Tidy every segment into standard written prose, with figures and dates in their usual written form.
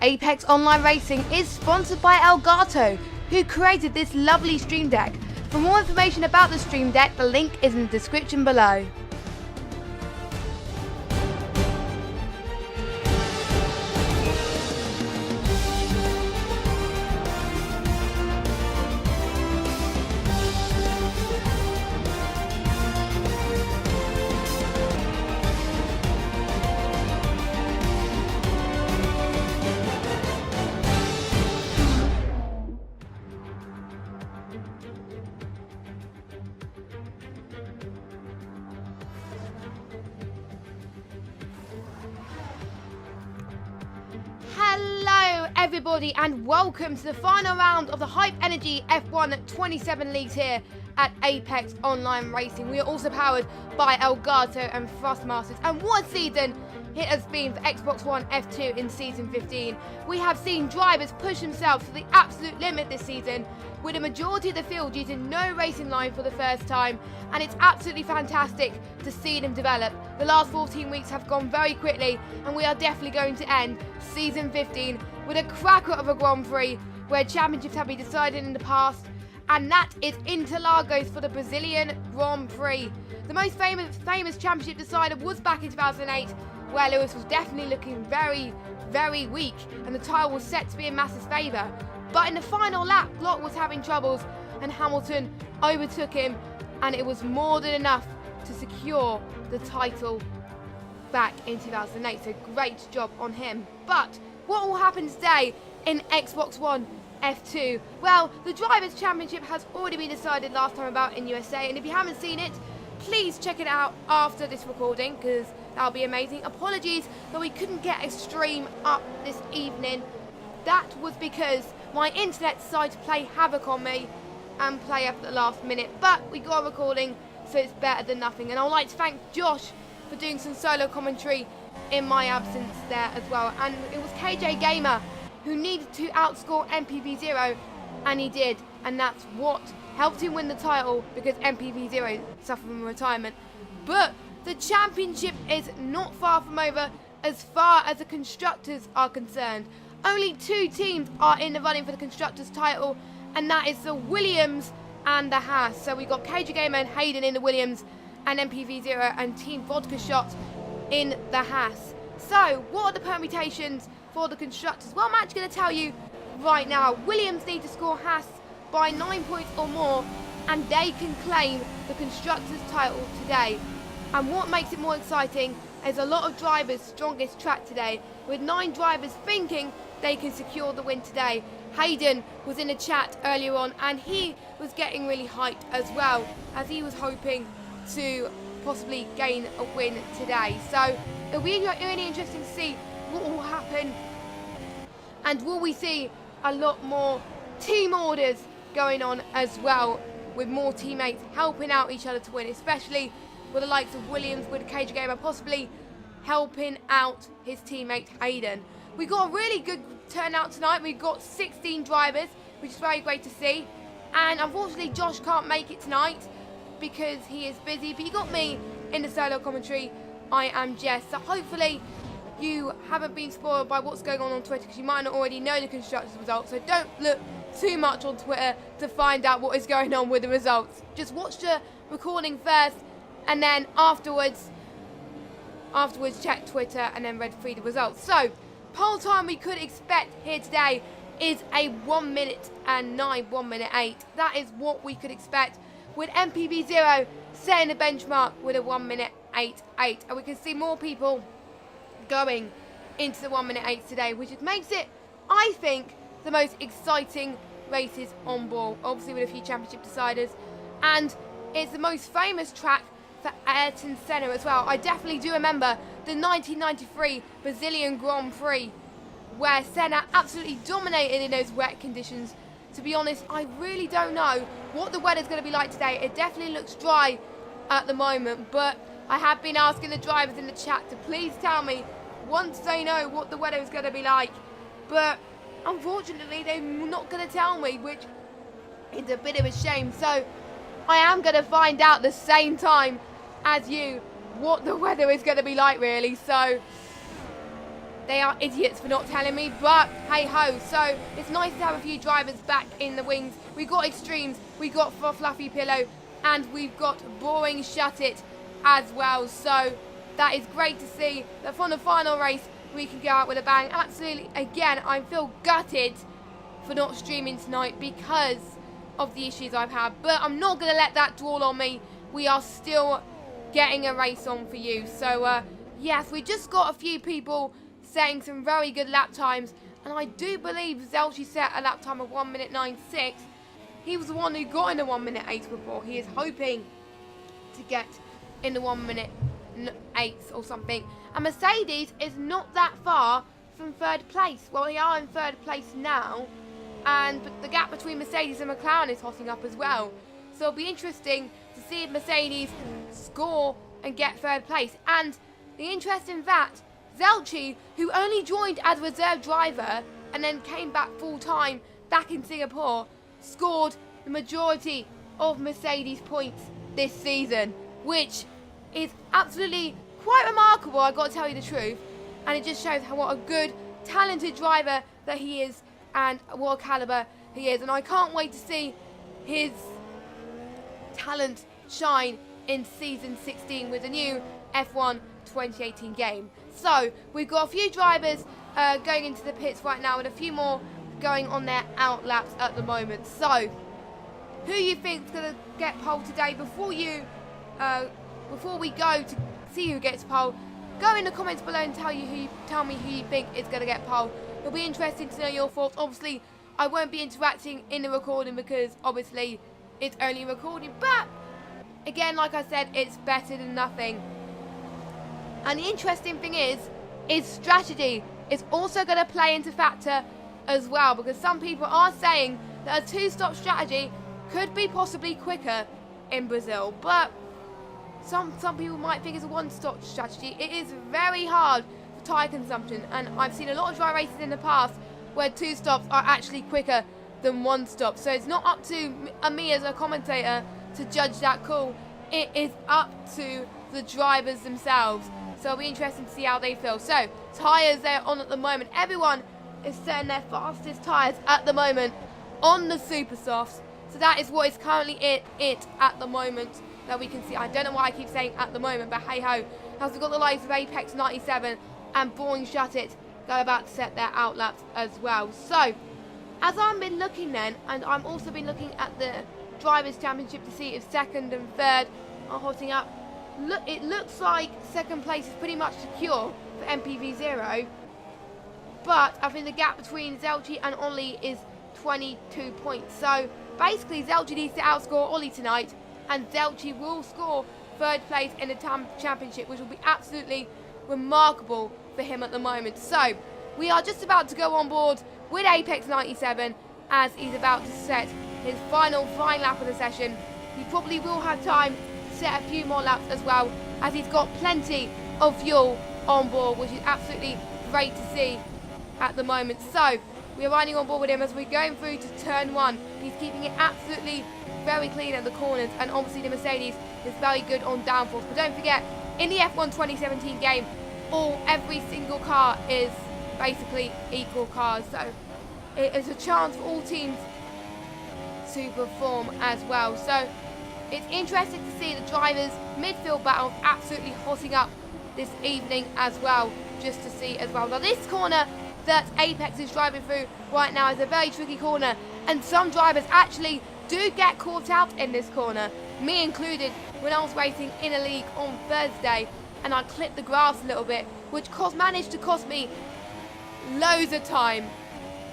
Apex Online Racing is sponsored by Elgato, who created this lovely stream deck. For more information about the stream deck, the link is in the description below. Hello everybody and welcome to the final round of the Hype Energy F1 27 leagues here at Apex Online Racing. We are also powered by Elgato and Thrustmasters, and what a season it has been for Xbox One F2 in Season 15. We have seen drivers push themselves to the absolute limit this season, with a majority of the field using no racing line for the first time, and it's absolutely fantastic to see them develop. The last 14 weeks have gone very quickly, and we are definitely going to end Season 15 with a cracker of a Grand Prix where championships have been decided in the past, and that is Interlagos for the Brazilian Grand Prix. The most famous championship decider was back in 2008, where Lewis was definitely looking very weak, and the title was set to be in Massa's favour. But in the final lap, Glock was having troubles, and Hamilton overtook him, and it was more than enough to secure the title back in 2008. So great job on him. But what will happen today in Xbox One F2? Well, the Drivers' Championship has already been decided last time about in USA, and if you haven't seen it, please check it out after this recording, because that'll be amazing. Apologies that we couldn't get a stream up this evening. That was because my internet decided to play havoc on me and play up at the last minute, but we got a recording, so it's better than nothing. And I'd like to thank Josh for doing some solo commentary in my absence there as well. And it was KJ Gamer who needed to outscore MPV0, and he did, and that's what helped him win the title, because MPV0 suffered from retirement. But the championship is not far from over as far as the constructors are concerned. Only two teams are in the running for the constructors title, and that is the Williams and the Haas. So we've got KJ Gamer and Hayden in the Williams, and MPV0 and Team Vodka Shot in the Haas. So what are the permutations for the constructors? Well, I'm actually going to tell you right now. Williams need to score Haas by 9 points or more, and they can claim the constructors title today. And what makes it more exciting is a lot of drivers' strongest track today, with 9 drivers thinking they can secure the win today. Hayden was in the chat earlier on, and he was getting really hyped as well, as he was hoping to possibly gain a win today. So it'll be really interesting to see what will happen, and will we see a lot more team orders going on as well, with more teammates helping out each other to win, especially with the likes of Williams, with KJ Gamer possibly helping out his teammate Hayden. We got a really good turnout tonight. We've got 16 drivers, which is very great to see. And unfortunately, Josh can't make it tonight because he is busy. But you got me in the solo commentary. I am Jess. So hopefully you haven't been spoiled by what's going on Twitter, because you might not already know the constructors results. So don't look too much on Twitter to find out what is going on with the results. Just watch the recording first, and then afterwards check Twitter and then read through the results. So pole time we could expect here today is a 1 minute and 9, 1 minute 8. That is what we could expect, with MPV0 setting the benchmark with a 1 minute 8.8. And we can see more people going into the 1 minute 8 today, which makes it, I think, the most exciting races on board, obviously with a few championship deciders. And it's the most famous track for Ayrton Senna as well. I definitely do remember the 1993 Brazilian Grand Prix, where Senna absolutely dominated in those wet conditions. To be honest, I really don't know what the weather's going to be like today. It definitely looks dry at the moment, but I have been asking the drivers in the chat to please tell me once they know what the weather is going to be like. But unfortunately, they're not going to tell me, which is a bit of a shame. So I am going to find out the same time as you what the weather is going to be like, really. So They are idiots for not telling me, but hey ho. So it's nice to have a few drivers back in the wings. We got Extremes, we got Fluffy Pillow, and we've got Boring Shut It as well. So that is great to see that from the final race we can go out with a bang. Absolutely, again, I feel gutted for not streaming tonight because of the issues I've had, but I'm not going to let that dwell on me. We are still getting a race on for you. So yes, we just got a few people setting some very good lap times, and I do believe Zelchi set a lap time of 1 minute 9.6. He was the one who got in the 1 minute 8 before. He is hoping to get in the 1 minute 8 or something. And Mercedes is not that far from third place. Well, they are in third place now, and the gap between Mercedes and McLaren is hotting up as well. So it'll be interesting to see if Mercedes score and get third place. And the interesting fact, Zelchi, who only joined as reserve driver and then came back full time back in Singapore, scored the majority of Mercedes points this season, which is absolutely quite remarkable, I've got to tell you the truth. And it just shows what a good, talented driver that he is and what caliber he is. And I can't wait to see his talent shine in season 16 with the new F1 2018 game. So we've got a few drivers going into the pits right now, and a few more going on their out laps at the moment. So who you think is going to get pole today? Before we go to see who gets pole, go in the comments below and tell me who you think is going to get pole. It'll be interesting to know your thoughts. Obviously, I won't be interacting in the recording because obviously it's only recording, but again, like I said, it's better than nothing. And the interesting thing is strategy is also going to play into factor as well, because some people are saying that a two-stop strategy could be possibly quicker in Brazil, but some people might think it's a one-stop strategy. It is very hard for tyre consumption, and I've seen a lot of dry races in the past where two stops are actually quicker than one stop. So it's not up to me as a commentator to judge that call. It is up to the drivers themselves. So it'll be interesting to see how they feel. So tyres they're on at the moment. Everyone is setting their fastest tyres at the moment on the super softs. So that is what is currently it at the moment that we can see. I don't know why I keep saying at the moment, but hey ho. As we've got the likes of Apex 97 and Boring Shut It, they're about to set their outlaps as well. So as I've been looking then, and I've also been looking at the Drivers' Championship to see if second and third are hotting up. Look, it looks like second place is pretty much secure for MPV0, but I think the gap between Zelchi and Ollie is 22 points. So basically Zelchi needs to outscore Ollie tonight, and Zelchi will score third place in the championship, which will be absolutely remarkable for him at the moment. So we are just about to go on board with Apex 97 as he's about to set his final lap of the session. He probably will have time to set a few more laps as well, as he's got plenty of fuel on board, which is absolutely great to see at the moment. So we're riding on board with him as we're going through to turn 1. He's keeping it absolutely very clean at the corners, and obviously the Mercedes is very good on downforce. But don't forget, in the F1 2017 game, every single car is basically equal cars, so it is a chance for all teams to perform as well. So it's interesting to see the drivers' midfield battle absolutely hotting up this evening as well, just to see as well. Now this corner that Apex is driving through right now is a very tricky corner, and some drivers actually do get caught out in this corner, me included, when I was racing in a league on Thursday, and I clipped the grass a little bit, which managed to cost me loads of time,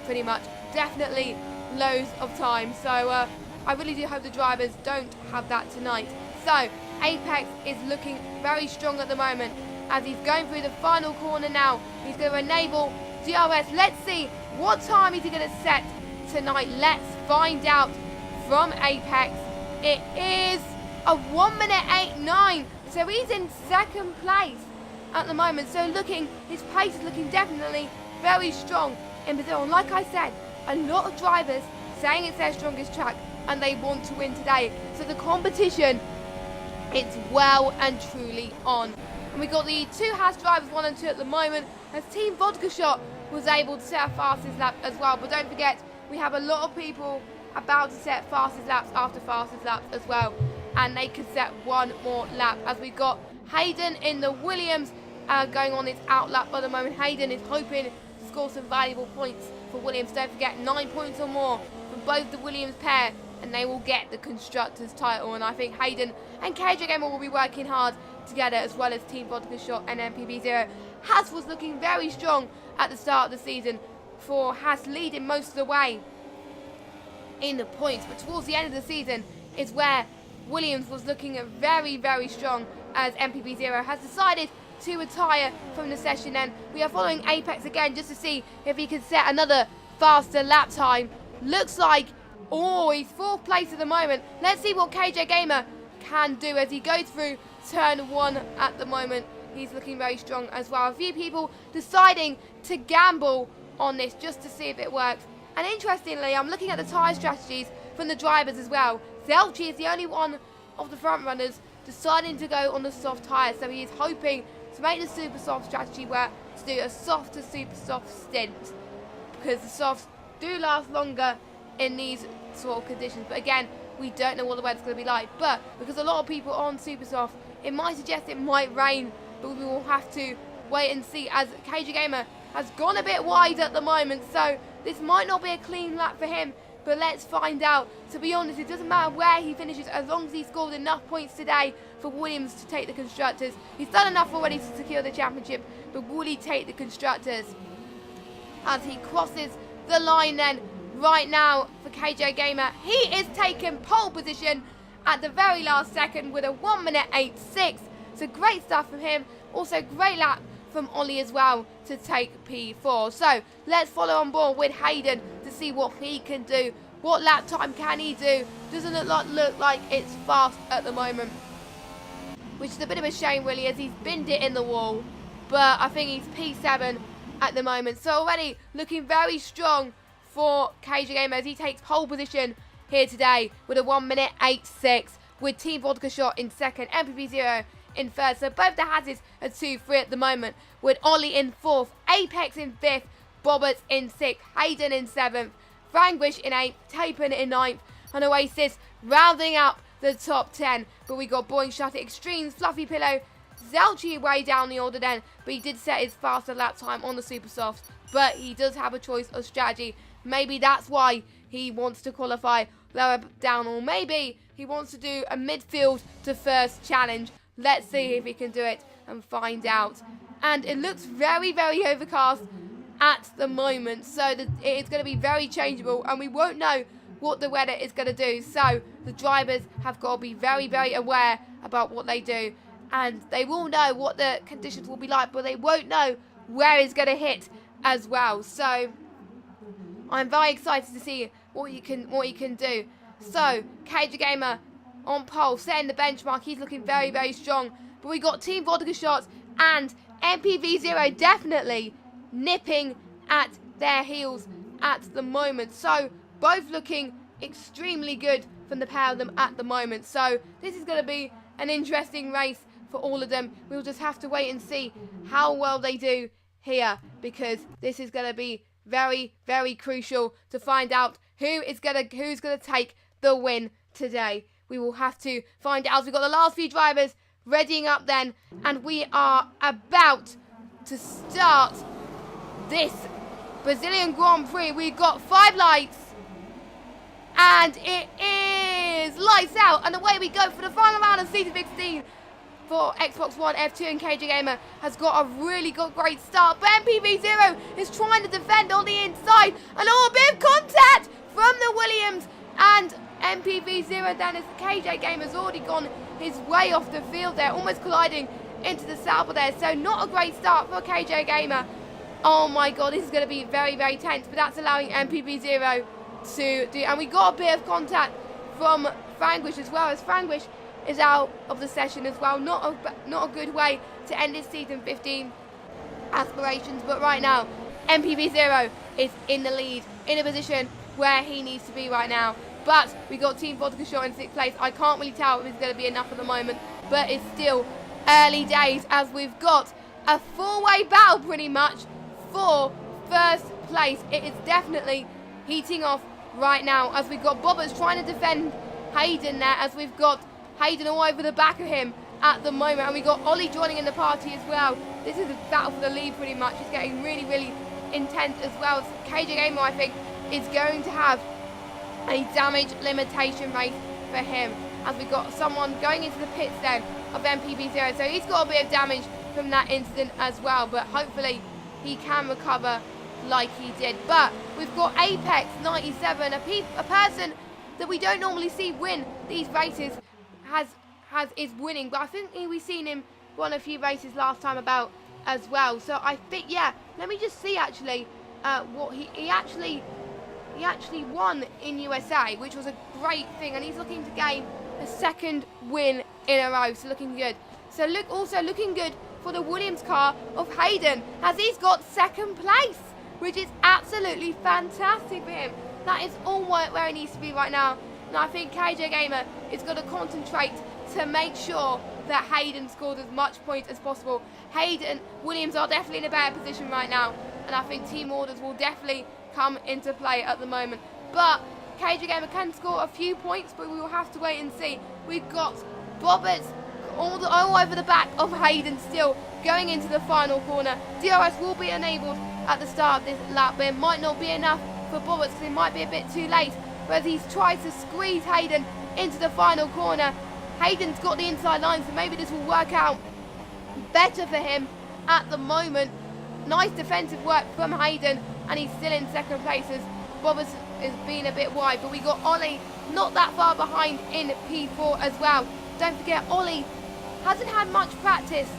pretty much, definitely loads of time. So I really do hope the drivers don't have that tonight. So Apex is looking very strong at the moment as he's going through the final corner now. He's going to enable DRS. Let's see what time is he going to set tonight. Let's find out from Apex. It is a 1 minute 8.9, so he's in second place at the moment. So his pace is looking definitely very strong in Brazil. And like I said, a lot of drivers saying it's their strongest track and they want to win today. So the competition, it's well and truly on. And we got the two Haas drivers, 1 and 2 at the moment, as Team Vodka Shot was able to set a fastest lap as well. But don't forget, we have a lot of people about to set fastest laps after fastest laps as well. And they could set one more lap, as we got Hayden in the Williams going on its out lap at the moment. Hayden is hoping to score some valuable points for Williams. Don't forget, 9 points or more from both the Williams pair, and they will get the Constructors title. And I think Hayden and KJ Gamer will be working hard together, as well as Team Vodka Shot and MPV0. Haas was looking very strong at the start of the season, for Haas leading most of the way in the points, but towards the end of the season is where Williams was looking at very, very strong, as MPV0 has decided to retire from the session. And we are following Apex again just to see if he can set another faster lap time. Looks like, oh, he's 4th place at the moment. Let's see what KJ Gamer can do as he goes through turn 1 at the moment. He's looking very strong as well. A few people deciding to gamble on this just to see if it works. And interestingly, I'm looking at the tyre strategies from the drivers as well. Zelchi is the only one of the front runners deciding to go on the soft tyres. So he is hoping to make the super soft strategy work, to do a soft to super soft stint, because the softs do last longer in these sort of conditions. But again, we don't know what the weather's going to be like. But because a lot of people are on super soft, it might suggest it might rain. But we will have to wait and see, as KJ Gamer has gone a bit wide at the moment. So this might not be a clean lap for him, but let's find out. To be honest, it doesn't matter where he finishes, as long as he scored enough points today for Williams to take the Constructors. He's done enough already to secure the championship, but will he take the Constructors? As he crosses the line then, right now for KJ Gamer, he is taking pole position at the very last second with a 1:08.6. So great stuff from him. Also great lap from Ollie as well to take P4. So let's follow on board with Hayden to see what he can do. What lap time can he do? Doesn't look like it's fast at the moment, which is a bit of a shame really, as he's binned it in the wall. But I think he's P7 at the moment. So already looking very strong for KJ Gamer as he takes pole position here today with a 1:08.6, with Team Vodka Shot in second, MPV0 in third. So both the Hazes are 2-3 at the moment, with Ollie in 4th, Apex in 5th, Bobbert in 6th, Hayden in 7th, Franglish in 8th, Tapin in 9th, and Oasis rounding up the top 10. But we got Boeing Shutter, Extremes, Fluffy Pillow, Zelchi way down the order then, but he did set his faster lap time on the Super Softs. But he does have a choice of strategy. Maybe that's why he wants to qualify lower down, or maybe he wants to do a midfield to first challenge. Let's see if he can do it and find out. And it looks very, very overcast at the moment, so that it's going to be very changeable, and we won't know what the weather is going to do. So the drivers have got to be very, very aware about what they do, and they will know what the conditions will be like, but they won't know where it's going to hit as well. So I'm very excited to see what he can do. So KJ Gamer on pole, setting the benchmark. He's looking very, very strong. But we got Team Vodka Shots and MPV0 definitely nipping at their heels at the moment. So both looking extremely good from the pair of them at the moment. So this is going to be an interesting race for all of them. We'll just have to wait and see how well they do here, because this is going to be very, very crucial to find out who's going to take the win today. We will have to find out. We've got the last few drivers readying up then, and we are about to start this Brazilian Grand Prix. We've got 5 lights, and it is lights out, and away we go for the final round of Season 16 for Xbox One. F2 and KJ Gamer has got a really great start, but MPV0 is trying to defend on the inside, and a bit of contact from the Williams, and MPV0 then, as KJ Gamer's already gone his way off the field there, almost colliding into the Sauber there. So not a great start for KJ Gamer. Oh my god, this is going to be very, very tense, but that's allowing MPV0 to do, and we got a bit of contact from Franglish as well, as Franglish is out of the session as well. Not a good way to end his Season 15 aspirations, but right now MPV0 is in the lead, in a position where he needs to be right now. But we got Team Vodka Shot in 6th place. I can't really tell if it's going to be enough at the moment, but it's still early days, as we've got a four-way battle pretty much for first place. It is definitely heating off right now, as we've got Bobbers trying to defend Hayden there, as we've got Hayden all over the back of him at the moment, and we've got Ollie joining in the party as well. This is a battle for the lead pretty much. It's getting really, really intense as well. KJ Gamer, I think, is going to have a damage limitation race for him, as we've got someone going into the pits then of MPB0, so he's got a bit of damage from that incident as well, but hopefully he can recover like he did. But we've got Apex 97, a person that we don't normally see win these races, is winning, but I think we've seen him won a few races last time about as well. So I think, yeah, let me just see actually what he actually won in USA, which was a great thing, and he's looking to gain a second win in a row, so looking good. So also looking good for the Williams car of Hayden, as he's got second place, which is absolutely fantastic for him. That is all where he needs to be right now, and I think KJ Gamer is going to concentrate to make sure that Hayden scores as much points as possible. Hayden, Williams are definitely in a better position right now, and I think team orders will definitely come into play at the moment. But KJ Gamer can score a few points, but we will have to wait and see. We've got Bobbers all over the back of Hayden still, going into the final corner. DRS will be enabled at the start of this lap, but it might not be enough for Bobbers, because it might be a bit too late, but he's tried to squeeze Hayden into the final corner. Hayden's got the inside line, so maybe this will work out better for him at the moment. Nice defensive work from Hayden, and he's still in second place, as Bobbers is being a bit wide, but we got Ollie not that far behind in P4 as well. Don't forget, Ollie hasn't had much practice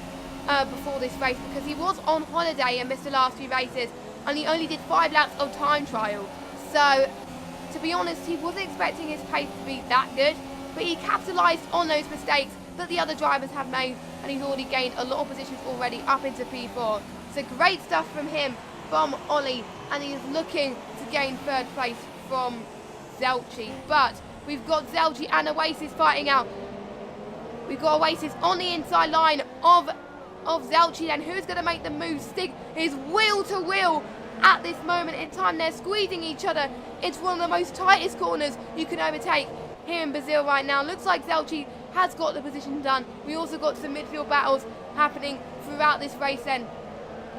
before this race, because he was on holiday and missed the last few races, and he only did 5 laps of time trial. So to be honest, he wasn't expecting his pace to be that good, but he capitalised on those mistakes that the other drivers have made, and he's already gained a lot of positions already up into P4. So great stuff from him, from Ollie, and he is looking to gain third place from Zelchi. But we've got Zelchi and Oasis fighting out. We've got Oasis on the inside line of Zelchi, and who's going to make the move? Stig is wheel to wheel at this moment in time. They're squeezing each other. It's one of the most tightest corners you can overtake here in Brazil right now. Looks like Zelchi has got the position done. We also got some midfield battles happening throughout this race then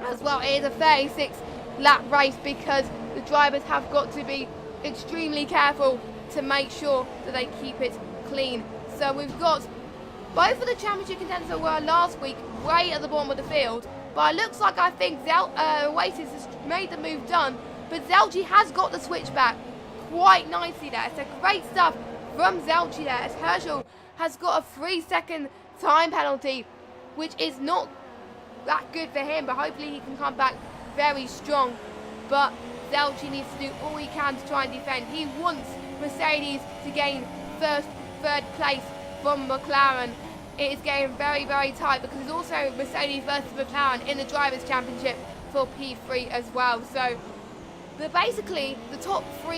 as well. It is a 36 lap race, because the drivers have got to be extremely careful to make sure that they keep it clean. So we've got both of the championship contenders that were last week way at the bottom of the field, but it looks like I think Oasis has made the move done, but Zelchi has got the switch back quite nicely there. So great stuff from Zelchi there, as Herschel has got a 3-second time penalty, which is not that good for him, but hopefully he can come back very strong. But Zelchi needs to do all he can to try and defend. He wants Mercedes to gain third place from McLaren. It is getting very, very tight, because it's also Mercedes versus McLaren in the Drivers' Championship for P3 as well. So basically the top 4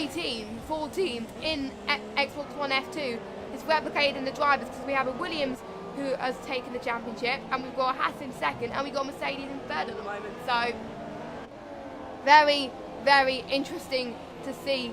teams in Xbox One F2 is replicated in the drivers, because we have a Williams who has taken the championship, and we've got a Haas in second, and we've got Mercedes in third at the moment. So very, very interesting to see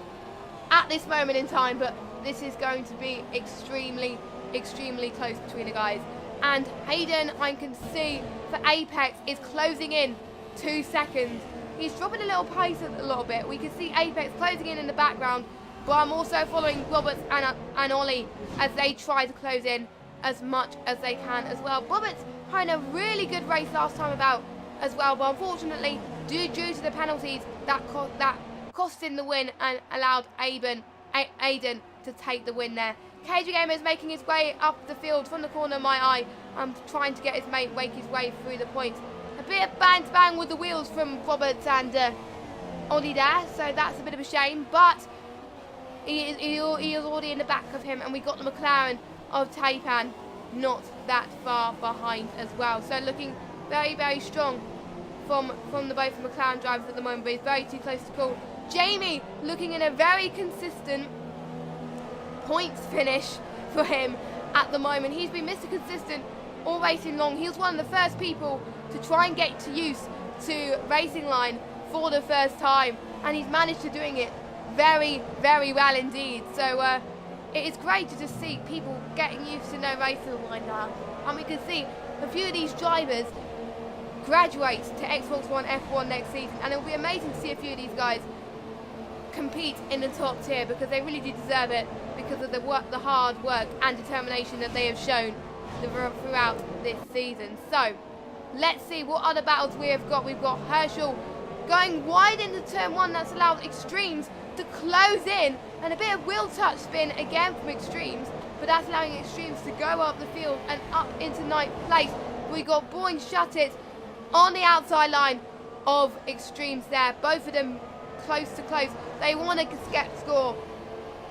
at this moment in time, but this is going to be extremely, extremely close between the guys. And Hayden, I can see for Apex, is closing in 2 seconds. He's dropping a little pace a little bit. We can see Apex closing in the background, but I'm also following Roberts and Ollie as they try to close in as much as they can as well. Roberts had a really good race last time about as well, but unfortunately, due to the penalties, that cost him the win and allowed Aiden to take the win there. KJ Gamer is making his way up the field from the corner of my eye. I'm trying to get his mate make his way through the points. A bit of bang to bang with the wheels from Roberts and Ollie there, so that's a bit of a shame, but he is already in the back of him, and we got the McLaren of Taipan not that far behind as well. So looking very, very strong from the both McLaren drivers at the moment, but he's very too close to call. Jamie looking in a very consistent points finish for him at the moment. He's been Mr. Consistent all racing long. He was one of the first people to try and get used to racing line for the first time, and he's managed to doing it very, very well indeed. So it is great to just see people getting used to no racing line now, and we can see a few of these drivers graduate to Xbox One F1 next season, and it will be amazing to see a few of these guys compete in the top tier, because they really do deserve it because of the hard work and determination that they have shown throughout this season. So let's see what other battles we have got. We've got Herschel going wide into turn 1. That's allowed Extremes to close in, and a bit of wheel touch spin again from Extremes, but that's allowing Extremes to go up the field and up into 9th place. We got Boring Shut It on the outside line of Extremes there. Both of them close to close. They want to score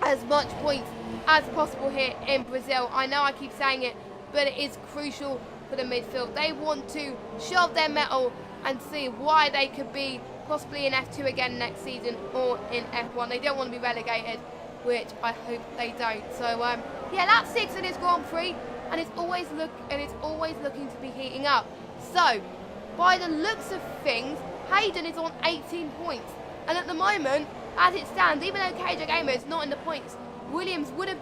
as much points as possible here in Brazil. I know I keep saying it, but it is crucial for the midfield. They want to shove their mettle and see why they could be possibly in F2 again next season or in F1. They don't want to be relegated, which I hope they don't. So yeah, that's 6 in this Grand Prix, and it's always looking to be heating up. So by the looks of things, Hayden is on 18 points, and at the moment, as it stands, even though KJ Gamer is not in the points, Williams would have,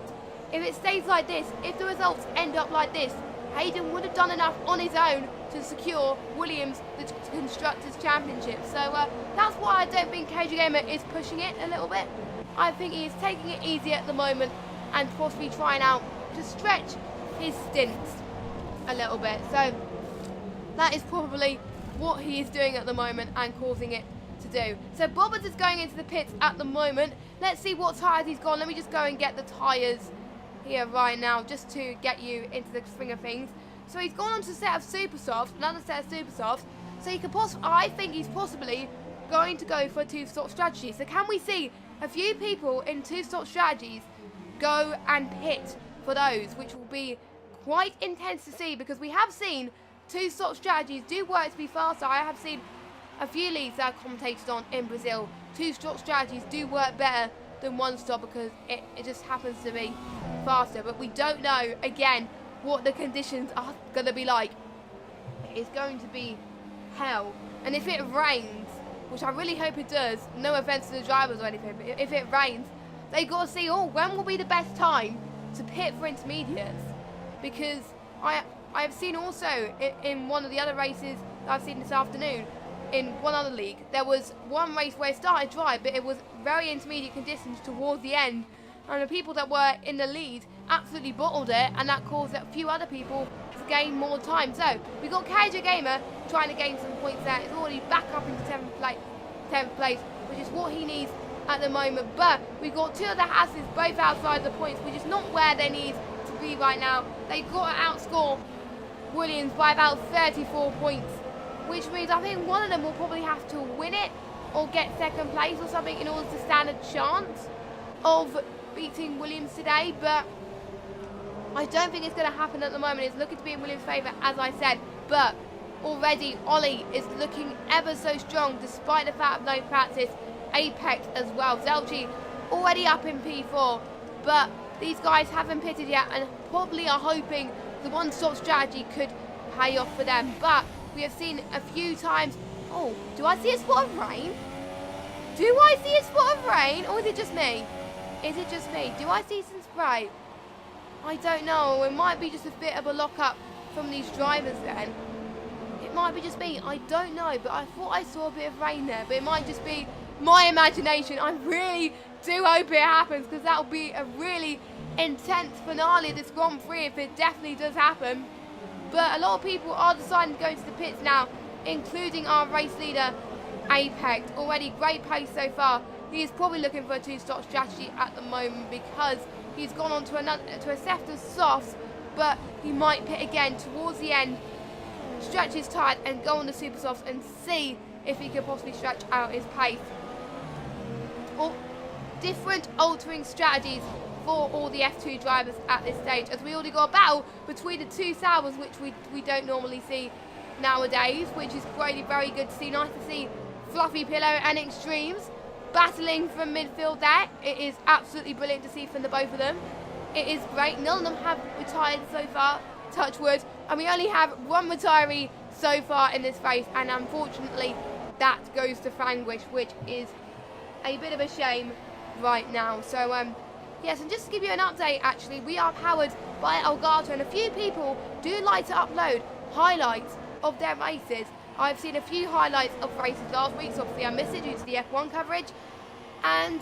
if it stays like this, if the results end up like this, Hayden would have done enough on his own to secure Williams the Constructors' Championship. So that's why I don't think KJ Gamer is pushing it a little bit. I think he is taking it easy at the moment and possibly trying out to stretch his stints a little bit. So that is probably what he is doing at the moment and causing it to do. So Bobbers is going into the pits at the moment. Let's see what tyres he's got. Let me just go and get the tyres here right now, just to get you into the swing of things. So he's gone on to a set of Super Softs, another set of Super Softs. So he could I think he's possibly going to go for a 2-stop strategy. So can we see a few people in 2-stop strategies go and pit for those, which will be quite intense to see, because we have seen 2-stop strategies do work to be faster. I have seen a few leagues that are commentated on in Brazil. 2-stop strategies do work better than 1-stop because it just happens to be faster. But we don't know, again, what the conditions are going to be like. It's going to be hell. And if it rains, which I really hope it does, no offence to the drivers or anything, but if it rains, they got to see, when will be the best time to pit for intermediates? Because I have seen also in one of the other races that I've seen this afternoon, in one other league, there was one race where it started dry, but it was very intermediate conditions towards the end, and the people that were in the lead absolutely bottled it, and that caused a few other people to gain more time. So we got KJ Gamer trying to gain some points there. It's already back up into 10th place, which is what he needs at the moment. But we've got two of the Hasses both outside the points, which is not where they need to be right now. They've got to outscore Williams by about 34 points, which means I think one of them will probably have to win it or get 2nd place or something in order to stand a chance of beating Williams today. But I don't think it's going to happen at the moment. It's looking to be in Williams' favour, as I said, but already Ollie is looking ever so strong despite the fact of no practice. Apex as well. Zelchi already up in P4, but these guys haven't pitted yet and probably are hoping the 1-stop strategy could pay off for them. But we have seen a few times. Oh, do I see a spot of rain? Do I see a spot of rain, or is it just me? Is it just me? Do I see some spray? I don't know. It might be just a bit of a lock-up from these drivers then. It might be just me. I don't know, but I thought I saw a bit of rain there. But it might just be my imagination. I really do hope it happens, because that will be a really intense finale of this Grand Prix if it definitely does happen. But a lot of people are deciding to go into the pits now, including our race leader, Apex. Already great pace so far. He is probably looking for a 2-stop strategy at the moment, because he's gone on to a set of softs, but he might pit again towards the end, stretch his tyre and go on the super softs and see if he can possibly stretch out his pace. Or different altering strategies for all the F2 drivers at this stage, as we already got a battle between the two Sauers, which we don't normally see nowadays, which is really very good to see. Nice to see Fluffy Pillow and Extremes battling from midfield there. It is absolutely brilliant to see from the both of them. It is great. None of them have retired so far touch wood, and we only have one retiree so far in this race, and unfortunately that goes to Franglish, which is a bit of a shame right now. So yes, and just to give you an update, actually, we are powered by Elgato, and a few people do like to upload highlights of their races. I've seen a few highlights of races last week, so obviously I missed it due to the F1 coverage, and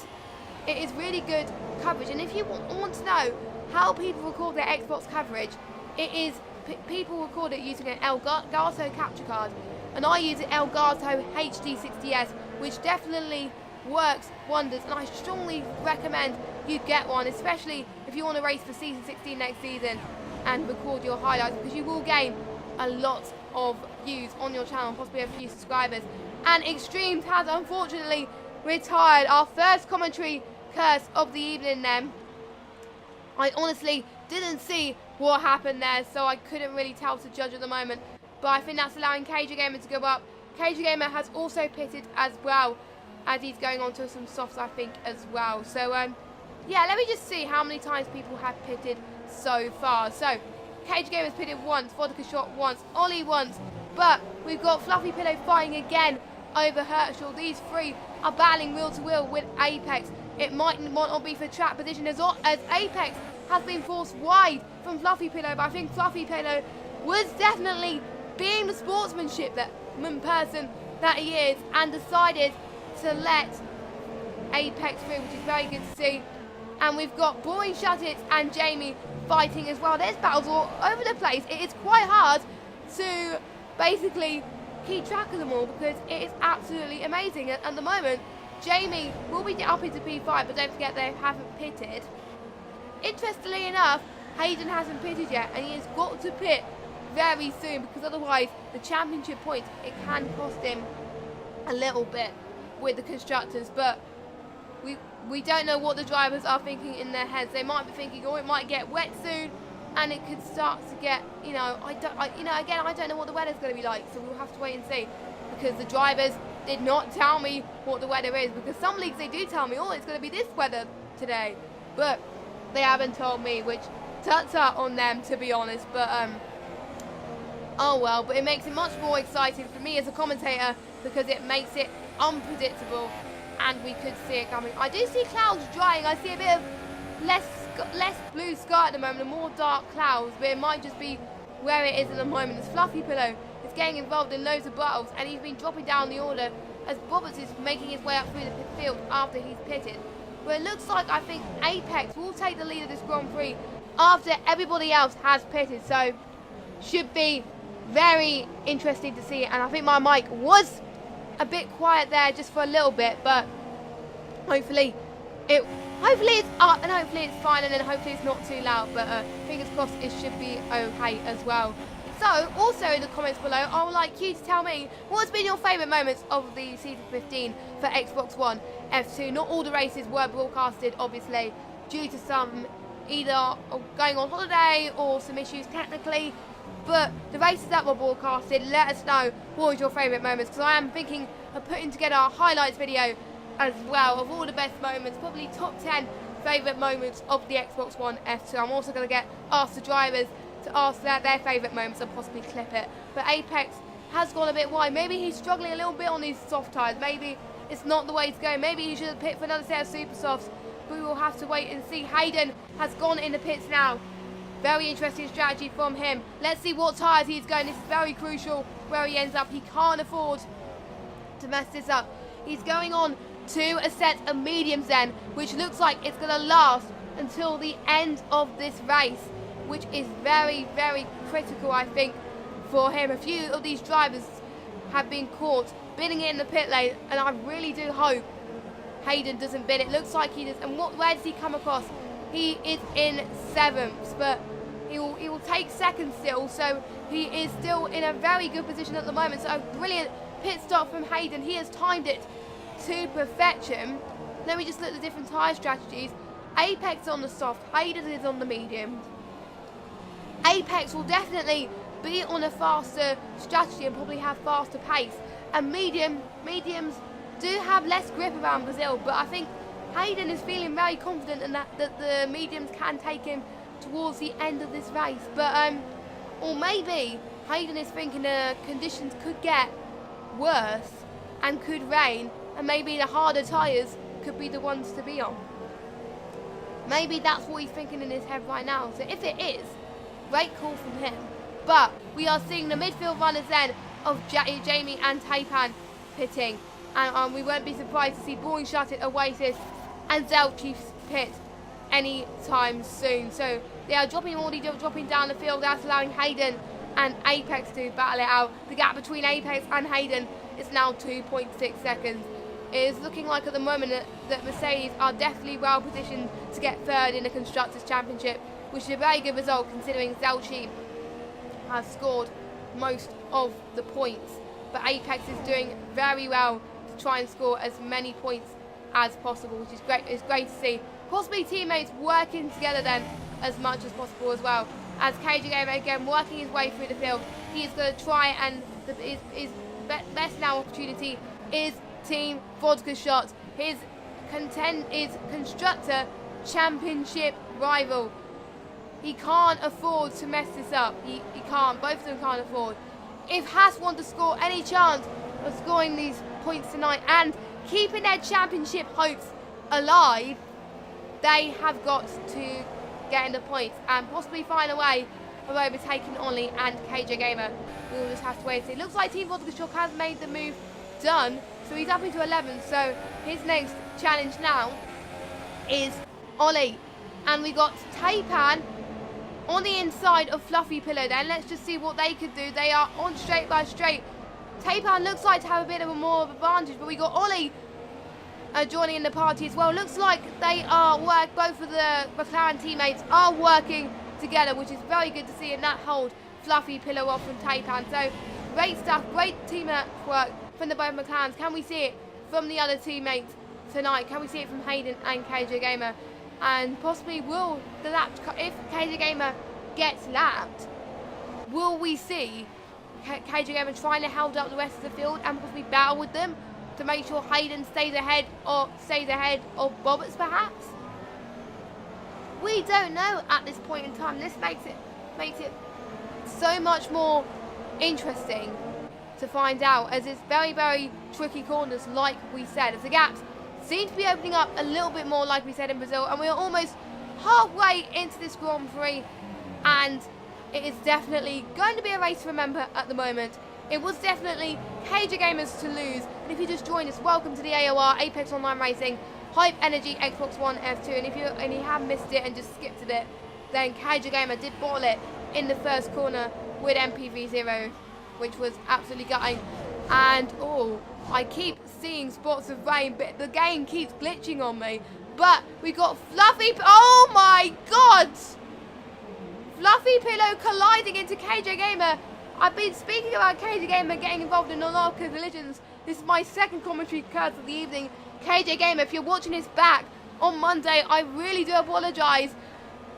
it is really good coverage. And if you want to know how people record their Xbox coverage, it is people record it using an Elgato capture card, and I use an Elgato HD60S, which definitely works wonders, and I strongly recommend you get one, especially if you want to race for season 16 next season and record your highlights, because you will gain a lot of views on your channel, possibly a few subscribers. And Extremes has unfortunately retired, our first commentary curse of the evening then. I honestly didn't see what happened there, so I couldn't really tell to judge at the moment, but I think that's allowing KJ Gamer to go up. KJ Gamer has also pitted as well, as he's going on to some softs, I think, as well. So yeah, let me just see how many times people have pitted so far. So KJ Gamer's pitted once, Vodka Shot once, Ollie once, but we've got Fluffy Pillow fighting again over Herschel. These three are battling wheel to wheel with Apex. It might not be for track position as Apex has been forced wide from Fluffy Pillow, but I think Fluffy Pillow was definitely being the sportsmanship person that he is, and decided to let Apex through, which is very good to see. And we've got Boring Shut-Its and Jamie fighting as well. There's battles all over the place. It is quite hard to basically keep track of them all, because it is absolutely amazing. At the moment, Jamie will be up into P5, but don't forget they haven't pitted. Interestingly enough, Hayden hasn't pitted yet, and he has got to pit very soon, because otherwise the championship points, it can cost him a little bit with the constructors. But we don't know what the drivers are thinking in their heads. They might be thinking, oh, it might get wet soon, and it could start to get, I don't know what the weather's going to be like, so we'll have to wait and see, because the drivers did not tell me what the weather is, because some leagues they do tell me, oh, it's going to be this weather today, but they haven't told me, which tut-tut on them, to be honest. But oh well, but it makes it much more exciting for me as a commentator, because it makes it unpredictable, and we could see it coming. I do see clouds drying. I see a bit of less blue sky at the moment and more dark clouds, but it might just be where it is at the moment. As Fluffy Pillow is getting involved in loads of battles, and he's been dropping down the order as Roberts is making his way up through the field after he's pitted. But it looks like, I think, Apex will take the lead of this Grand Prix after everybody else has pitted, so should be very interesting to see. And I think my mic was a bit quiet there just for a little bit, but hopefully it's up, and hopefully it's fine, and then hopefully it's not too loud, but fingers crossed it should be okay as well. So also in the comments below, I would like you to tell me what's been your favourite moments of the season 15 for Xbox One F2. Not all the races were broadcasted, obviously, due to some either going on holiday or some issues technically, but the races that were broadcasted, let us know what was your favourite moments, because I am thinking of putting together a highlights video as well of all the best moments, probably top 10 favourite moments of the Xbox One F2. I'm also going to ask the drivers to ask their favourite moments and possibly clip it. But Apex has gone a bit wide. Maybe he's struggling a little bit on these soft tyres. Maybe it's not the way to go. Maybe he should have picked for another set of super softs. We will have to wait and see. Hayden has gone in the pits now. Very interesting strategy from him. Let's see what tyres he's going. This is very crucial where he ends up. He can't afford to mess this up. He's going on to a set of mediums then, which looks like it's going to last until the end of this race, which is very, very critical, I think, for him. A few of these drivers have been caught bidding it in the pit lane, and I really do hope Hayden doesn't bid. It looks like he does. And where does he come across? He is in 7th, but he will take 2nd still, so he is still in a very good position at the moment. So a brilliant pit stop from Hayden. He has timed it to perfection. Let me just look at the different tyre strategies. Apex on the soft, Hayden is on the medium. Apex will definitely be on a faster strategy and probably have faster pace. And mediums do have less grip around Brazil, but I think Hayden is feeling very confident in that the mediums can take him towards the end of this race. But Or maybe Hayden is thinking the conditions could get worse and could rain, and maybe the harder tyres could be the ones to be on. Maybe that's what he's thinking in his head right now. So if it is, great call from him. But we are seeing the midfield runners then of Jamie and Taipan pitting. And we won't be surprised to see Boring Shut It, Oasis and Zelchi pit anytime soon. So they are already dropping down the field. That's allowing Hayden and Apex to battle it out. The gap between Apex and Hayden is now 2.6 seconds. It is looking like at the moment that Mercedes are definitely well positioned to get third in the Constructors' Championship, which is a very good result considering Zelchi has scored most of the points. But Apex is doing very well to try and score as many points as possible, which is great. It's great to see. Possibly teammates working together then as much as possible as well. As KJ Gamer again working his way through the field, he is going to try, and his best now opportunity is Team Vodka Shots. His Constructor Championship rival. He can't afford to mess this up. He can't. Both of them can't afford. If Haas want to score any chance of scoring these points tonight and keeping their championship hopes alive, they have got to get in the points and possibly find a way of overtaking Ollie and KJ Gamer. We'll just have to wait and see. Looks like Team Vodka Shock has made the move done, so he's up into 11. So his next challenge now is Ollie. And we got Taipan on the inside of Fluffy Pillow then. Let's just see what they could do. They are on straight by straight. Taipan looks like to have a bit of a more of advantage, but we got Ollie joining in the party as well. Looks like they are both of the McLaren teammates are working together, which is very good to see, and that hold Fluffy Pillow off from Taipan. So great stuff, great teamwork from the both McLarens. Can we see it from the other teammates tonight? Can we see it from Hayden and KJ Gamer? And possibly will the lap, if KJ Gamer gets lapped, will we see KJ Gamer trying to hold up the rest of the field and possibly battle with them to make sure Hayden stays ahead of Bobbits perhaps? We don't know at this point in time. This makes it so much more interesting to find out, as it's very, very tricky corners, like we said, as the gaps seem to be opening up a little bit more, like we said, in Brazil, and we are almost halfway into this Grand Prix, and it is definitely going to be a race to remember at the moment. It was definitely KJ Gamers to lose, and if you just joined us, welcome to the AOR, Apex Online Racing, Hype Energy Xbox One F2, and you have missed it and just skipped a bit, then KJ Gamer did bottle it in the first corner with MPV0, which was absolutely gutting. And I keep seeing spots of rain, but the game keeps glitching on me. But we got Fluffy, oh my god! Fluffy Pillow colliding into KJ Gamer. I've been speaking about KJ Gamer getting involved in a lot of collisions. This is my second commentary curse of the evening. KJ Gamer, if you're watching this back on Monday, I really do apologise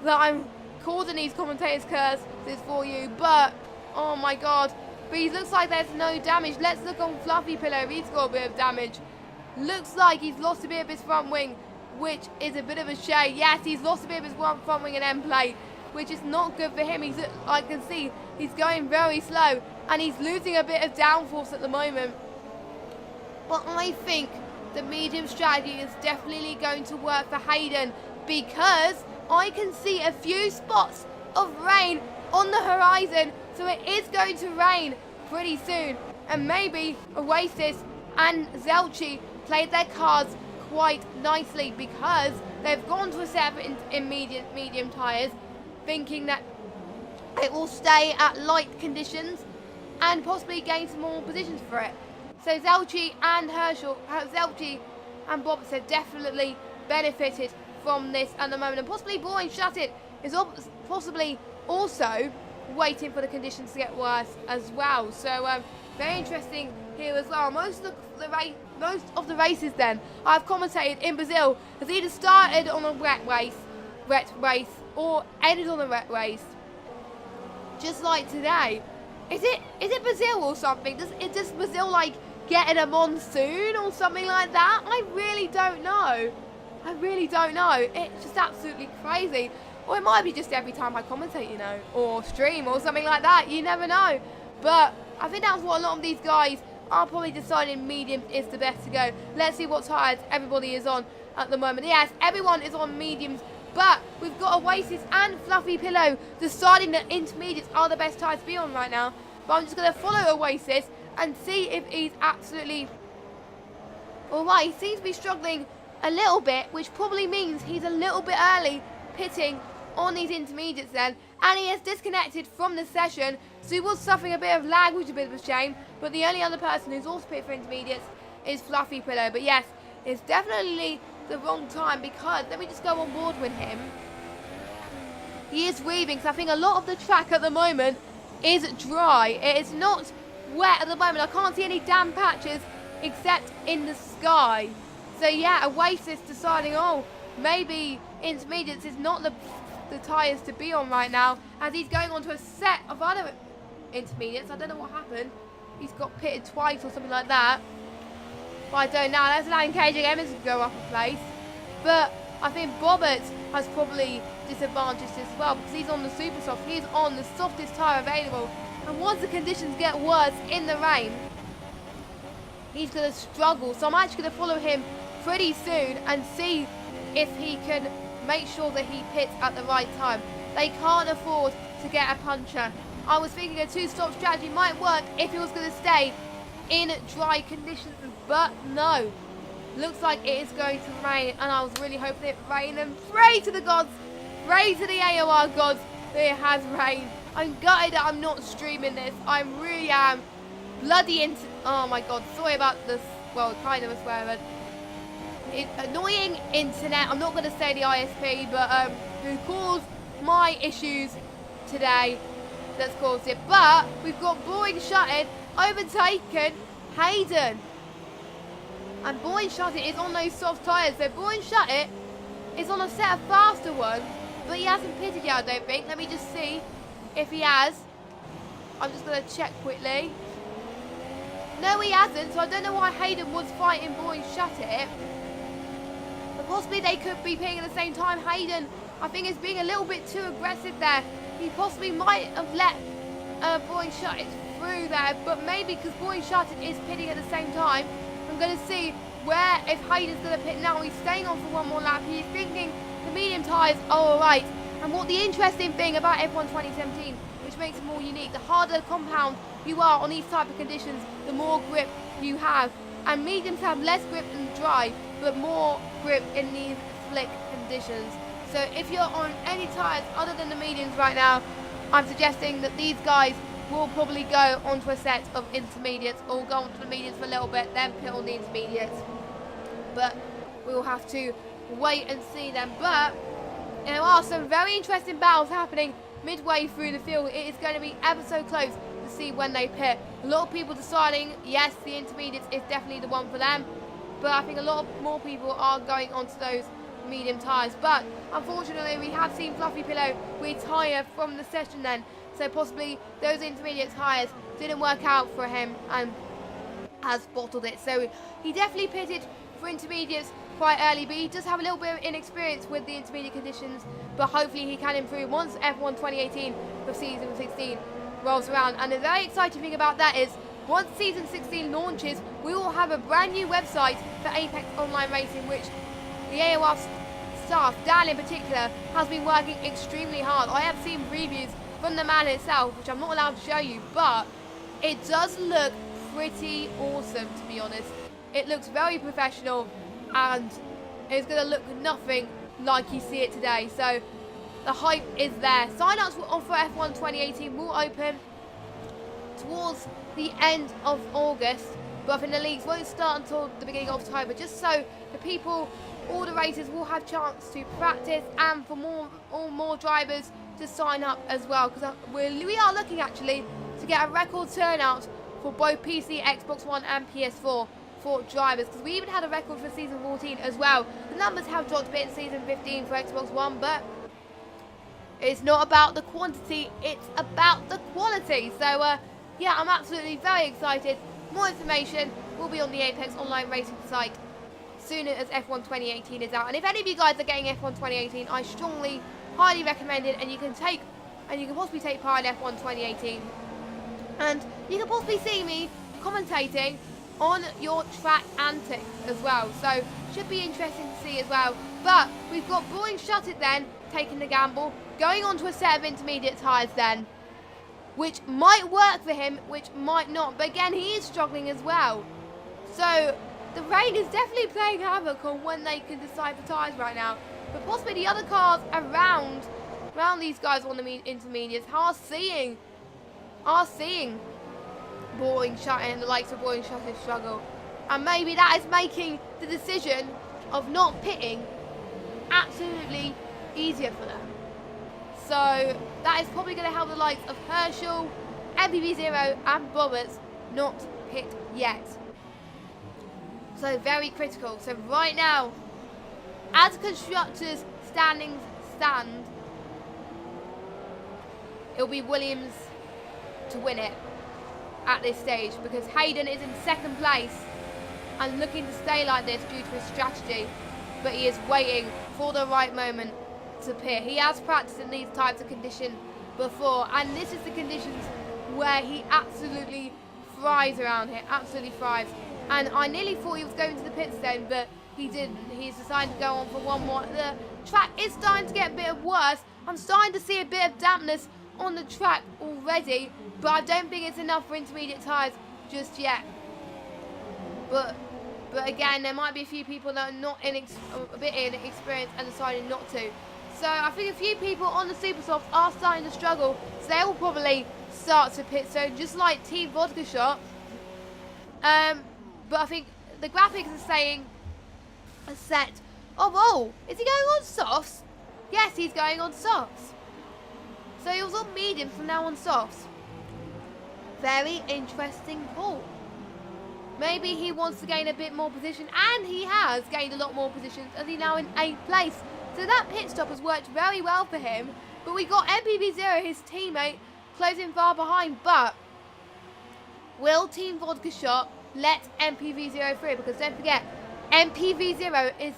that I'm causing these commentators' curses for you. But, oh my god. But he looks like there's no damage. Let's look on Fluffy Pillow. He's got a bit of damage. Looks like he's lost a bit of his front wing, which is a bit of a shame. Yes, he's lost a bit of his front wing and end plate, which is not good for him. I can see he's going very slow, and he's losing a bit of downforce at the moment. But I think the medium strategy is definitely going to work for Hayden, because I can see a few spots of rain on the horizon, so it is going to rain pretty soon. And maybe Oasis and Zelchi played their cards quite nicely, because they've gone to a setup in medium tyres, thinking that it will stay at light conditions and possibly gain some more positions for it. So Zelchi and Zelchi and Bobbits have definitely benefited from this at the moment, and possibly Boring Shut It is possibly also waiting for the conditions to get worse as well. So very interesting here as well. Most of the races then I've commentated in Brazil has either started on a wet race or ended on a wet race, just like today. Is it Brazil or something? Does Brazil like get in a monsoon or something like that? I really don't know. It's just absolutely crazy. Or it might be just every time I commentate, you know, or stream or something like that. You never know. But I think that's what a lot of these guys are probably deciding medium is the best to go. Let's see what tires everybody is on at the moment. Yes, everyone is on mediums, but we've got Oasis and Fluffy Pillow deciding that intermediates are the best tires to be on right now. But I'm just going to follow Oasis and see if he's absolutely alright. He seems to be struggling a little bit, which probably means he's a little bit early pitting on these intermediates then, and he is disconnected from the session, so he was suffering a bit of lag, which is a bit of a shame. But the only other person who's also pitted for intermediates is Fluffy Pillow. But yes, it's definitely the wrong time, because let me just go on board with him. He is weaving, so I think a lot of the track at the moment is dry. It is not wet at the moment. I can't see any damp patches except in the sky. So yeah, Oasis deciding, oh, maybe intermediates is not the tyres to be on right now, as he's going on to a set of other intermediates. I don't know what happened. He's got pitted twice or something like that. But I don't know. That's allowing KJ Emmons to go up a place. But I think Bobbert has probably disadvantaged as well, because he's on the super soft. He's on the softest tyre available. And once the conditions get worse in the rain, he's going to struggle. So I'm actually going to follow him pretty soon and see if he can make sure that he pits at the right time. They can't afford to get a puncher. I was thinking a two-stop strategy might work if he was going to stay in dry conditions, but no. Looks like it is going to rain, and I was really hoping it rained, and pray to the gods, pray to the AOR gods that it has rained. I'm gutted that I'm not streaming this. I really am. Bloody oh my god, sorry about this, well, kind of a swear word. Annoying internet, I'm not going to say the ISP, but who caused my issues today, that's caused it. But we've got Boring Shutted overtaken Hayden, and Boring Shutted is on those soft tyres. So Boring Shutted is on a set of faster ones, but he hasn't pitted yet, I don't think. Let me just see if he has. I'm just going to check quickly. No, he hasn't, so I don't know why Hayden was fighting Boring Shutted. But possibly they could be pitting at the same time. Hayden, I think, is being a little bit too aggressive there. He possibly might have let Boring Shutted through there, but maybe because Boring Shutted is pitting at the same time. I'm going to see where, if Hayden's going to pit now. He's staying on for one more lap. He's thinking the medium tyres are alright. And what the interesting thing about F1 2017, which makes it more unique, the harder the compound you are on these type of conditions, the more grip you have. And mediums have less grip than dry, but more grip in these slick conditions. So if you're on any tyres other than the mediums right now, I'm suggesting that these guys will probably go onto a set of intermediates, or go onto the mediums for a little bit, then pit on the intermediates. But we will have to wait and see them. But there are some very interesting battles happening midway through the field. It is going to be ever so close to see when they pit. A lot of people deciding, yes, the intermediates is definitely the one for them. But I think a lot more people are going onto those medium tyres. But unfortunately, we have seen Fluffy Pillow retire from the session then. So possibly those intermediate tyres didn't work out for him and has bottled it. So he definitely pitted for intermediates quite early, but he does have a little bit of inexperience with the intermediate conditions. But hopefully he can improve once F1 2018 for season 16 rolls around. And the very exciting thing about that is, once season 16 launches, we will have a brand new website for Apex Online Racing, which the AOR staff, Dan in particular, has been working extremely hard. I have seen previews from the man itself, which I'm not allowed to show you, but it does look pretty awesome, to be honest. It looks very professional, and it's going to look nothing like you see it today. So the hype is there. Sign-ups for F1 2018 will open towards the end of August, but I think the leagues won't start until the beginning of October, just so the people, all the racers will have chance to practice, and for more drivers to sign up as well, because we are looking actually to get a record turnout for both PC, Xbox One and PS4 for drivers, because we even had a record for season 14 as well. The numbers have dropped a bit in season 15 for Xbox One, but it's not about the quantity, it's about the quality. So yeah, I'm absolutely very excited. More information will be on the Apex Online Racing site soon as F1 2018 is out. And if any of you guys are getting F1 2018, I strongly highly recommended, and you can possibly take part in F1 2018, and you can possibly see me commentating on your track antics as well, so should be interesting to see as well. But we've got Boring Shut It then taking the gamble, going on to a set of intermediate tyres then, which might work for him, which might not, but again he is struggling as well. So the rain is definitely playing havoc on when they can decide for tyres right now. But possibly the other cars around these guys on the intermediates are seeing Boring Shut It and the likes of Boring Shut It struggle. And maybe that is making the decision of not pitting absolutely easier for them. So that is probably going to help the likes of Herschel, MPV0 and Roberts not pit yet. So very critical. So right now, as constructors standings stand, it'll be Williams to win it at this stage, because Hayden is in second place and looking to stay like this due to his strategy, but he is waiting for the right moment to pit. He has practiced in these types of conditions before, and this is the conditions where he absolutely thrives around here, absolutely thrives. And I nearly thought he was going to the pits then, but he didn't. He's decided to go on for one more. The track is starting to get a bit worse. I'm starting to see a bit of dampness on the track already, but I don't think it's enough for intermediate tyres just yet. But again, there might be a few people that are not a bit inexperienced and deciding not to. So I think a few people on the Super Softs are starting to struggle, so they will probably start to pit. So just like Team Vodka Shot. But I think the graphics are saying a set of, oh, is he going on softs? Yes, he's going on softs. So he was on medium from now on softs. Very interesting call. Maybe he wants to gain a bit more position, and he has gained a lot more positions as he's now in 8th place. So that pit stop has worked very well for him. But we got MPV0, his teammate, closing far behind. But will Team Vodka Shot let MPV0 through? Because don't forget, MPV0 is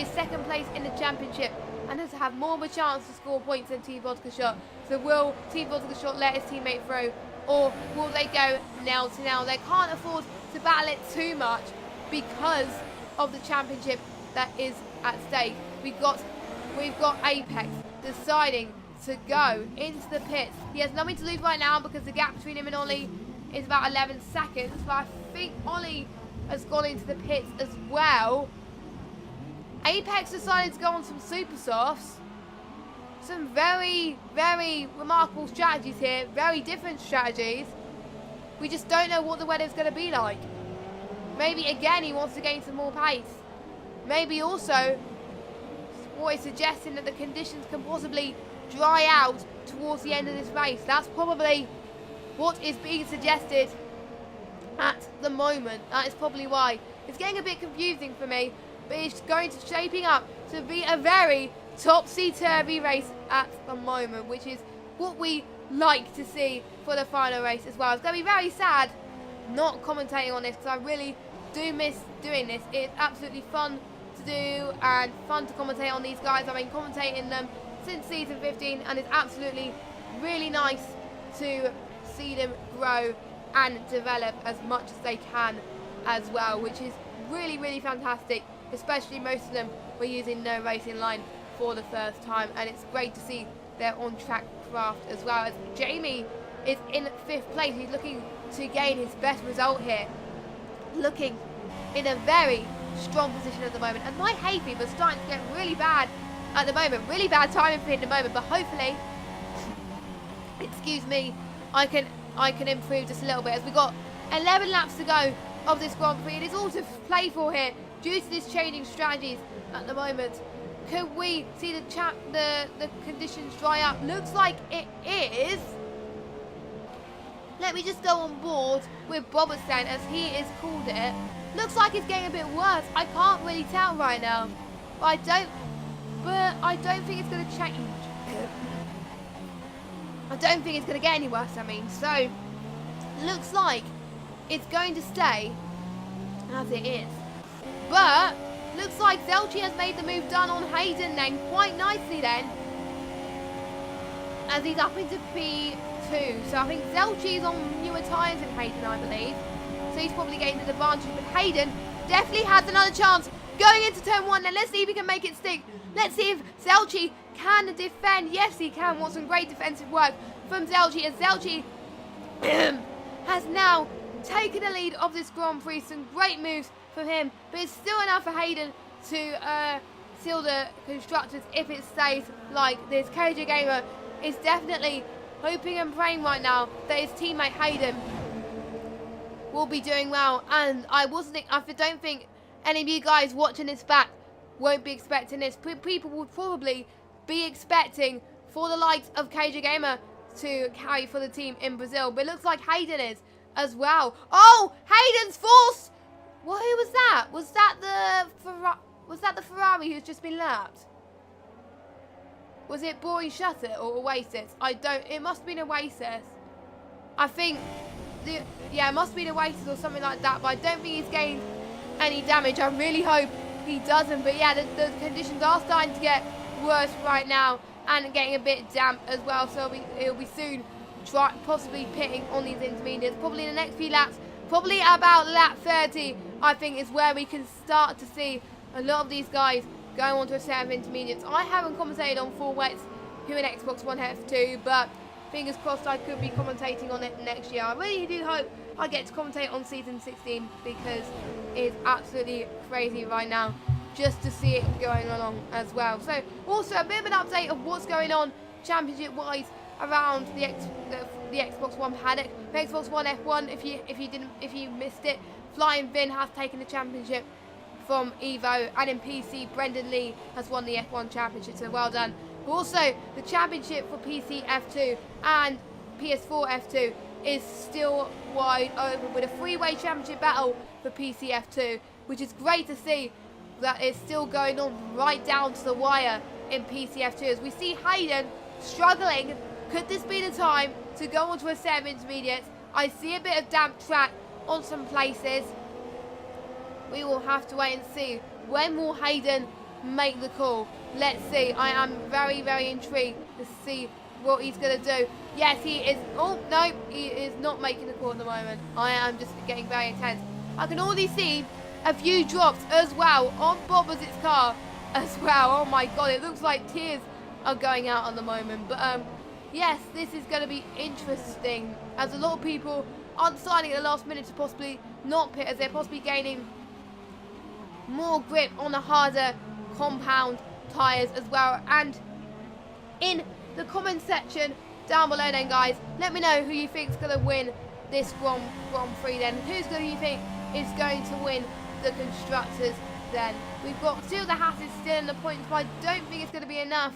second place in the championship, and does have more of a chance to score points than Team Vodka Shot. So will Team Vodka Shot let his teammate through, or will they go nail to nail? They can't afford to battle it too much because of the championship that is at stake. We've got Apex deciding to go into the pits. He has nothing to lose right now because the gap between him and Ollie is about 11 seconds. But I think Ollie has gone into the pits as well. Apex decided to go on some Super Softs. Some very, very remarkable strategies here. Very different strategies. We just don't know what the weather's going to be like. Maybe again he wants to gain some more pace. Maybe also what he's suggesting that the conditions can possibly dry out towards the end of this race. That's probably what is being suggested at the moment. That is probably why. It's getting a bit confusing for me, but it's shaping up to be a very topsy-turvy race at the moment, which is what we like to see for the final race as well. It's going to be very sad not commentating on this, because I really do miss doing this. It's absolutely fun to do and fun to commentate on these guys. I've been commentating them since season 15, and it's absolutely really nice to see them grow and develop as much as they can as well, which is really, really fantastic. Especially most of them were using no racing line for the first time, and it's great to see their on-track craft as well. As Jamie is in 5th place, he's looking to gain his best result here, looking in a very strong position at the moment. And my hay fever is starting to get really bad at the moment, really bad timing for him at the moment, but hopefully, excuse me, I can improve just a little bit, as we got 11 laps to go of this Grand Prix. It is all to play for here due to this changing strategies at the moment. Could we see the conditions dry up? Looks like it is. Let me just go on board with Robertson, as he is called it. Looks like it's getting a bit worse. I can't really tell right now, but I don't think it's going to change. I don't think it's going to get any worse, I mean. So, looks like it's going to stay as it is. But Looks like Zelchi has made the move done on Hayden then, quite nicely then. As he's up into P2. So I think Zelchi's on newer tyres than Hayden, I believe. So he's probably gained an advantage. But Hayden definitely has another chance going into turn 1. Then let's see if he can make it stick. Let's see if Zelchi can defend. Yes, he can. What some great defensive work from Zelchi. As Zelchi has now taken the lead of this Grand Prix. Some great moves from him. But it's still enough for Hayden to seal the constructors if it stays like this. KJ Gamer is definitely hoping and praying right now that his teammate Hayden will be doing well. And I don't think any of you guys watching this back won't be expecting this. People will probably be expecting for the likes of KJ Gamer to carry for the team in Brazil. But it looks like Hayden is as well. Oh, Hayden's force! Well, who was that? Was that the Ferrari who's just been lapped? Was it Boring Shutter or Oasis? It must have been Oasis. I think, yeah, it must have been Oasis or something like that, but I don't think he's gained any damage. I really hope he doesn't. But yeah, the conditions are starting to get worse right now and getting a bit damp as well. So it'll be soon possibly pitting on these intermediates. Probably in the next few laps, probably about lap 30, I think is where we can start to see a lot of these guys going on to a set of intermediates. I haven't commentated on full wets here in Xbox One F2, but fingers crossed I could be commentating on it next year. I really do hope I get to commentate on Season 16 because it's absolutely crazy right now just to see it going along as well. So also a bit of an update of what's going on championship-wise around the Xbox One paddock. The Xbox One F1, if you missed it, Flying Vin has taken the championship from Evo, and in PC, Brendan Lee has won the F1 championship, so well done. But also, the championship for PC F2 and PS4 F2 is still wide open with a three-way championship battle for PC F2, which is great to see that it's still going on right down to the wire in PC F2. As we see Hayden struggling, could this be the time to go onto a set of intermediates? I see a bit of damp track on some places. We will have to wait and see. When will Hayden make the call? Let's see. I am very, very intrigued to see what he's going to do. Yes, he is. Oh, no, he is not making the call at the moment. I am just getting very intense. I can already see a few drops as well on Bobber's car as well. Oh my God, it looks like tears are going out at the moment. But yes, this is going to be interesting as a lot of people are deciding at the last minute to possibly not pit as they're possibly gaining more grip on the harder compound tyres as well. And in the comment section down below then, guys, let me know who you think is going to win this Grand Prix then. Who's going to you think is going to win the constructors then? We've got still the Hasses still in the points, but I don't think it's going to be enough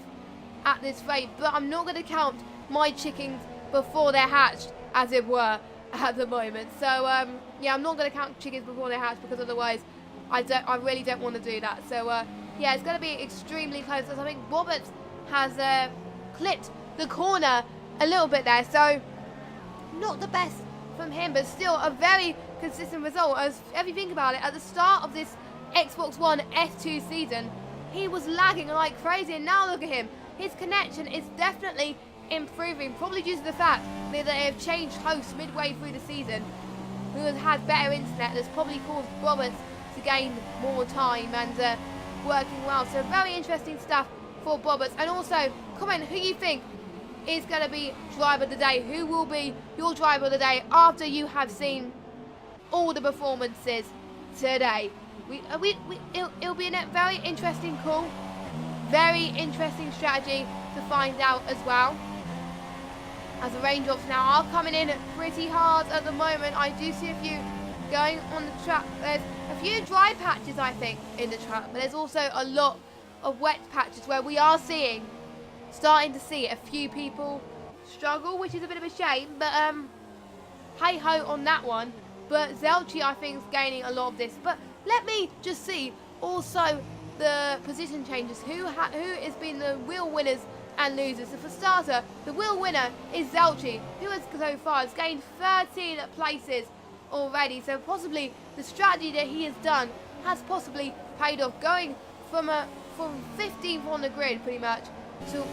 at this rate. But I'm not going to count my chickens before they're hatched, as it were, at the moment. So yeah, I'm not going to count chickens before they're hatched because otherwise I really don't want to do that. So yeah, it's going to be extremely close. I think Roberts has clipped the corner a little bit there, so not the best from him, but still a very consistent result. As if you think about it, at the start of this Xbox One F2 season, he was lagging like crazy, and now look at him. His connection is definitely improving, probably due to the fact that they have changed hosts midway through the season, who has had better internet. That's probably caused Roberts to gain more time and working well. So very interesting stuff for Roberts. And also comment who you think is going to be driver of the day. Who will be your driver of the day after you have seen all the performances today? It'll be a very interesting call, very interesting strategy to find out as well. As the raindrops now are coming in pretty hard at the moment. I do see a few going on the track. There's a few dry patches, I think, in the track, but there's also a lot of wet patches where we are starting to see a few people struggle, which is a bit of a shame, but hey ho on that one. But Zelchi, I think, is gaining a lot of this. But let me just see also the position changes. Who has been the real winners and losers? So for starter, the real winner is Zelchi, who has so far gained 13 places already. So possibly the strategy that he has done has possibly paid off, going from 15th on the grid pretty much to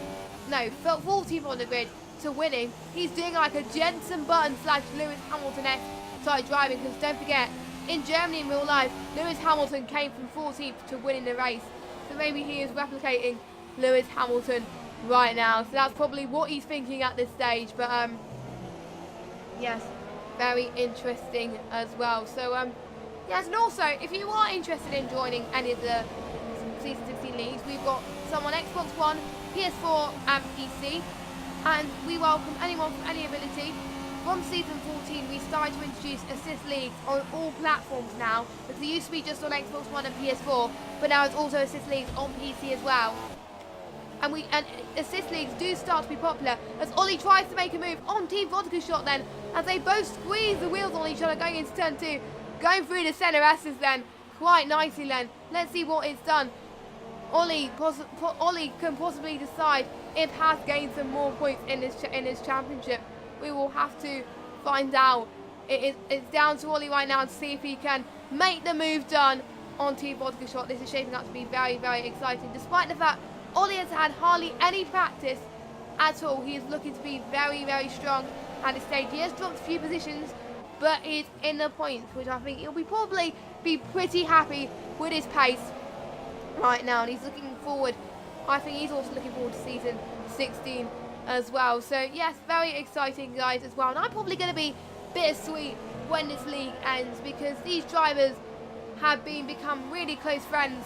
14th on the grid to winning. He's doing like a Jensen Button / Lewis Hamilton-esque type driving, because don't forget, in Germany in real life, Lewis Hamilton came from 14th to winning the race. So maybe he is replicating Lewis Hamilton right now. So that's probably what he's thinking at this stage. But yes, very interesting as well. So yes, and also if you are interested in joining any of the Season 16 leagues, we've got some on Xbox One, PS4 and PC, and we welcome anyone from any ability. From Season 14 we started to introduce assist leagues on all platforms now, because it used to be just on Xbox One and PS4, but now it's also assist leagues on PC as well. And assist leagues do start to be popular, as Ollie tries to make a move on Team Vodka Shot then, as they both squeeze the wheels on each other going into turn 2, going through the centre S's then, quite nicely then. Let's see what it's done. Ollie can possibly decide if has gained some more points in his championship. We will have to find out. It's down to Ollie right now to see if he can make the move done on Team Vodka Shot. This is shaping up to be very, very exciting. Despite the fact Ollie has had hardly any practice at all, he is looking to be very, very strong at this stage. He has dropped a few positions, but he's in the points, which I think he'll probably be pretty happy with his pace right now, and he's looking forward. I think he's also looking forward to Season 16 as well. So yes, very exciting guys as well, and I'm probably going to be bittersweet when this league ends, because these drivers have become really close friends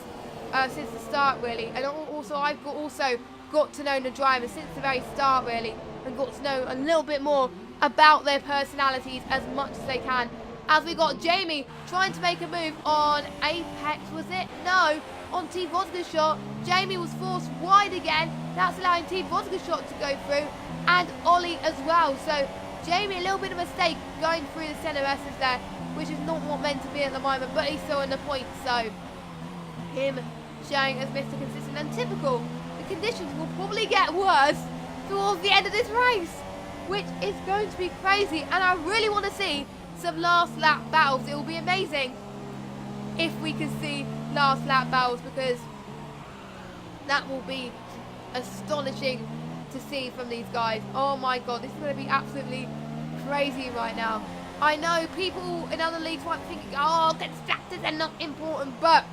since the start really, and also I've got to know the drivers since the very start really, and got to know a little bit more about their personalities as much as they can. As we got Jamie trying to make a move on Apex, was it? No, on Team Vodka Shot. Jamie was forced wide again. That's allowing Team Vodka Shot to go through, and Ollie as well. So Jamie, a little bit of a mistake going through the centre S's there, which is not what meant to be at the moment, but he's still in the point. So him showing as Mr. Consistent and typical. The conditions will probably get worse towards the end of this race, which is going to be crazy, and I really want to see some last lap battles. It will be amazing if we can see last lap battles, because that will be astonishing to see from these guys. Oh my god, this is going to be absolutely crazy right now. I know people in other leagues might be thinking, oh, constructors are not important, but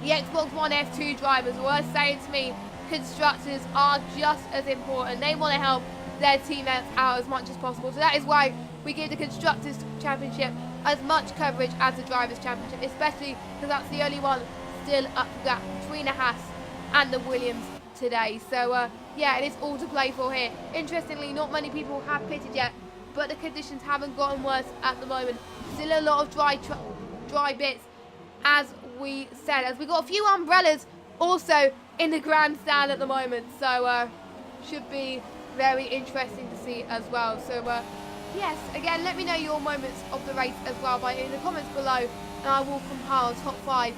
the Xbox One F2 drivers were saying to me constructors are just as important. They want to help their teammates out as much as possible. So that is why we give the Constructors Championship as much coverage as the Drivers Championship, especially because that's the only one still up for that between the Haas and the Williams today. So yeah, it is all to play for here. Interestingly, not many people have pitted yet, but the conditions haven't gotten worse at the moment. Still a lot of dry bits, as we said, as we got a few umbrellas also in the grandstand at the moment. So should be very interesting to see as well. So yes, again, let me know your moments of the race as well in the comments below, and I will compile top 5,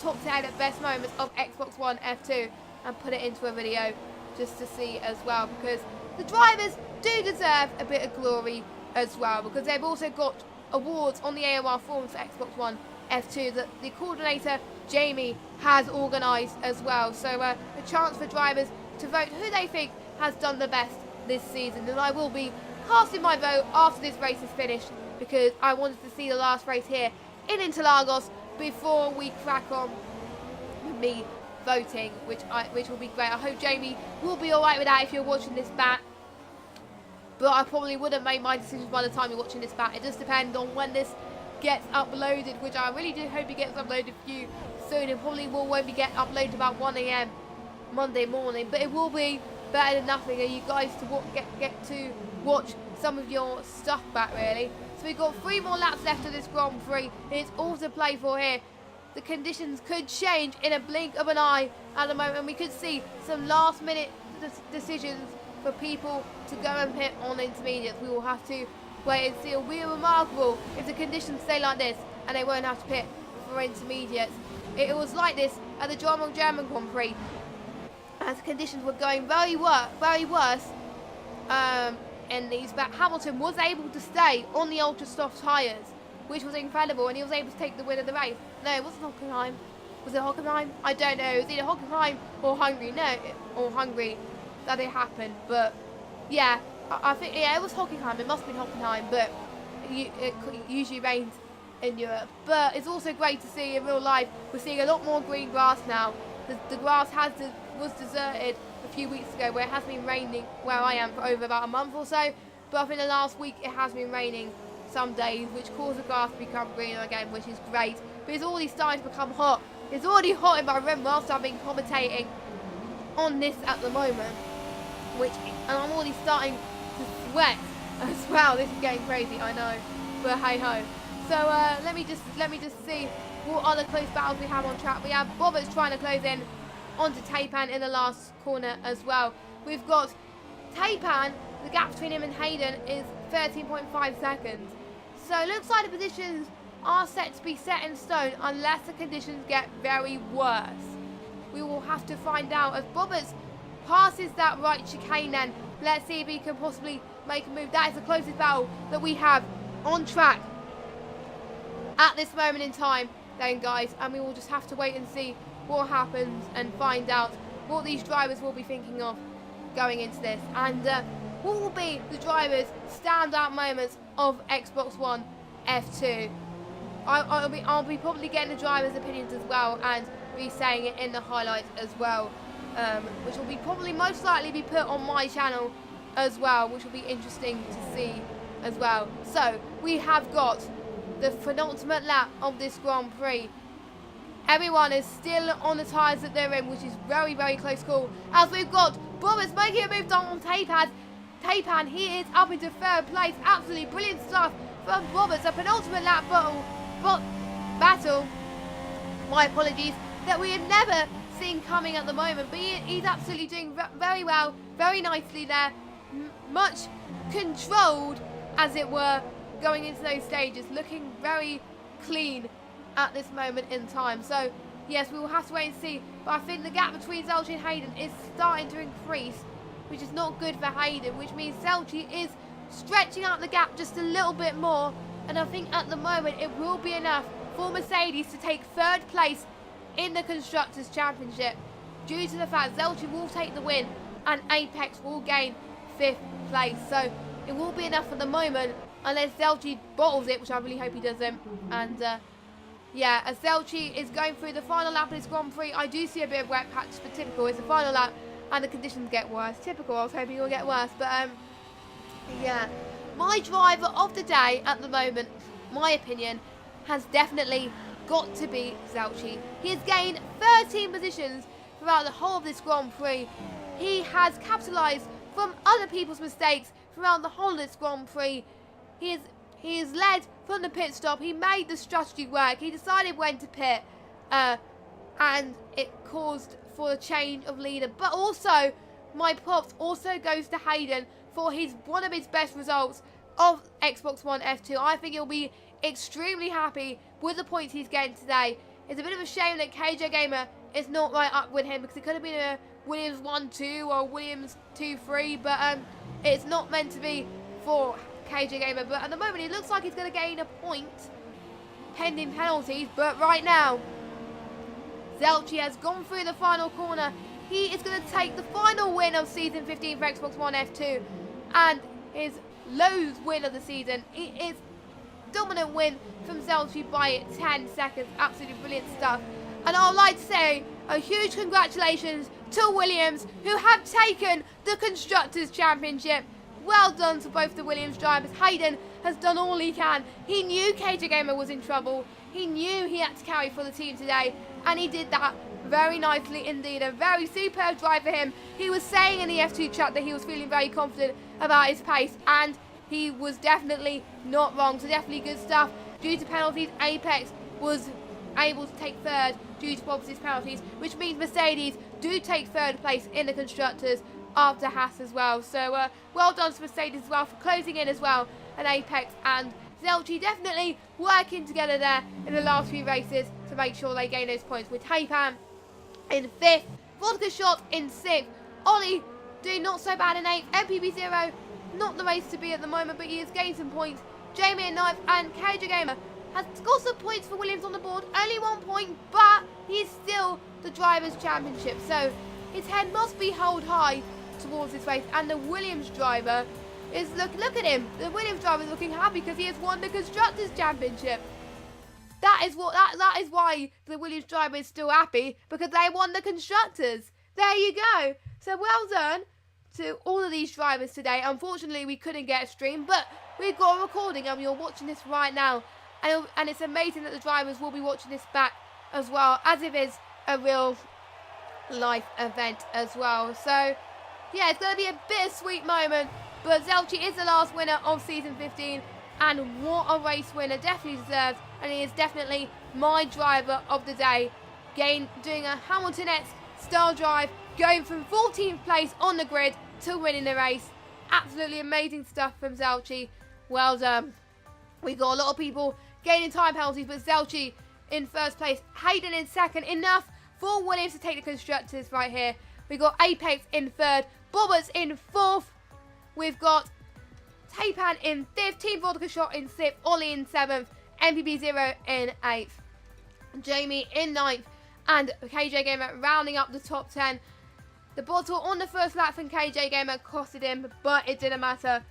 top 10 at best moments of Xbox One F2 and put it into a video just to see as well, because the drivers do deserve a bit of glory as well, because they've also got awards on the AOR forums for Xbox One F2 that the coordinator Jamie has organised as well. So a chance for drivers to vote who they think has done the best this season, and I will be casting my vote after this race is finished, because I wanted to see the last race here in Interlagos before we crack on with me voting, which will be great. I hope Jamie will be alright with that if you're watching this back, but I probably would have made my decisions by the time you're watching this back. It just depends on when this gets uploaded, which I really do hope it gets uploaded for you soon. It probably won't be getting uploaded about 1 AM Monday morning, but it will be better than nothing, and you guys to get to watch some of your stuff back really. So we've got 3 more laps left of this Grand Prix. It's all to play for here. The conditions could change in a blink of an eye at the moment, and we could see some last minute decisions for people to go and pit on intermediates. We will have to wait and see. It will be remarkable if the conditions stay like this and they won't have to pit for intermediates. It was like this at the German Grand Prix, as the conditions were going very worse in these, but Hamilton was able to stay on the ultra soft tyres which was incredible, and he was able to take the win of the race. No, it wasn't Hockenheim. Was it Hockenheim? I don't know. It was either Hockenheim or Hungary. No, or Hungary that it happened. But yeah, I think it was Hockenheim. It must have been Hockenheim, but it usually rains in Europe. But it's also great to see in real life. We're seeing a lot more green grass now. The grass was deserted a few weeks ago, where it has been raining where I am for over about a month or so. But I think the last week it has been raining some days, which caused the grass to become greener again, which is great. But it's already starting to become hot. It's already hot in my room whilst I've been commentating on this at the moment, and I'm already starting to sweat as well. This is getting crazy, I know, but hey ho. So let me just see what other close battles we have on track. We have Bobbers trying to close in onto Taipan in the last corner as well. We've got Taipan, the gap between him and Hayden is 13.5 seconds. So it looks like the positions are set to be set in stone unless the conditions get very worse. We will have to find out as Bobbers passes that right chicane then. Let's see if he can possibly make a move. That is the closest battle that we have on track at this moment in time then, guys, and we will just have to wait and see what happens and find out what these drivers will be thinking of going into this, and what will be the drivers' standout moments of Xbox One F2. I'll be probably getting the drivers' opinions as well, and be saying it in the highlights as well, which will be probably most likely be put on my channel as well, which will be interesting to see as well. So we have got the penultimate lap of this Grand Prix. Everyone is still on the tyres that they're in, which is very, very close call. As we've got Bobbers making a move down on Taipan, he is up into third place. Absolutely brilliant stuff from Bobbers. A penultimate lap battle, my apologies, that we have never seen coming at the moment. But he's absolutely doing very well, very nicely there. Much controlled, as it were, going into those stages. Looking very clean at this moment in time. So yes, we will have to wait and see, but I think the gap between Zelchi and Hayden is starting to increase, which is not good for Hayden, which means Zelchi is stretching out the gap just a little bit more, and I think at the moment it will be enough for Mercedes to take third place in the Constructors' Championship, due to the fact Zelchi will take the win and Apex will gain 5th place. So it will be enough at the moment, unless Zelchi bottles it, which I really hope he doesn't. And yeah, as Zelchi is going through the final lap of this Grand Prix, I do see a bit of wet patch, but typical. It's the final lap and the conditions get worse. Typical. I was hoping it would get worse, but yeah. My driver of the day at the moment, my opinion, has definitely got to be Zelchi. He has gained 13 positions throughout the whole of this Grand Prix. He has capitalised from other people's mistakes throughout the whole of this Grand Prix. He is led from the pit stop. He made the strategy work. He decided when to pit, and it caused for a change of leader. But also, my props also goes to Hayden for one of his best results of Xbox One F2. I think he'll be extremely happy with the points he's getting today. It's a bit of a shame that KJ Gamer is not right up with him, because it could have been a Williams 1-2 or Williams 2-3, but it's not meant to be for KJ Gamer. But at the moment, it looks like he's going to gain a point pending penalties. But right now, Zelchi has gone through the final corner. He is going to take the final win of Season 15 for Xbox One F2 and his Lowe's win of the season. It is dominant win from Zelchi by 10 seconds. Absolutely brilliant stuff. And I would like to say a huge congratulations to Williams, who have taken the Constructors' Championship. Well done to both the Williams drivers. Hayden has done all he can. He knew KJ Gamer was in trouble. He knew he had to carry for the team today, and he did that very nicely indeed. A very superb drive for him. He was saying in the F2 chat that he was feeling very confident about his pace, and he was definitely not wrong. So definitely good stuff. Due to penalties, Apex was able to take third due to Bob's penalties, which means Mercedes do take third place in the Constructors after Haas as well. So well done to Mercedes as well for closing in as well, and Apex and Zelchi definitely working together there in the last few races to make sure they gain those points, with Taipan in 5th, Vodka Shot in 6th, Ollie doing not so bad in 8th, MPB0 not the race to be at the moment, but he has gained some points, Jamie in 9th, and KJ Gamer has got some points for Williams on the board. Only 1 point, but he's still the Drivers' Championship. So his head must be held high towards his race. And the Williams driver is, look at him. The Williams driver is looking happy because he has won the Constructors' Championship. That is why the Williams driver is still happy, because they won the Constructors. There you go. So well done to all of these drivers today. Unfortunately, we couldn't get a stream, but we've got a recording and you're watching this right now. And it's amazing that the drivers will be watching this back as well, as if it's a real life event as well. So yeah, it's going to be a bittersweet moment, but Zelchi is the last winner of season 15, and what a race winner, definitely deserves, and he is definitely my driver of the day. Doing a Hamilton-esque style drive, going from 14th place on the grid to winning the race. Absolutely amazing stuff from Zelchi. Well done. We got a lot of people gaining time penalties, but Zelchi in first place, Hayden in second. Enough for Williams to take the Constructors right here. We got Apex in third, Bobbers in fourth. We've got Tapan in fifth, Team Vodka Shot in sixth, Ollie in seventh, MPB0 in eighth, Jamie in ninth, and KJ Gamer rounding up the top 10. The bottle on the first lap from KJ Gamer costed him, but it didn't matter.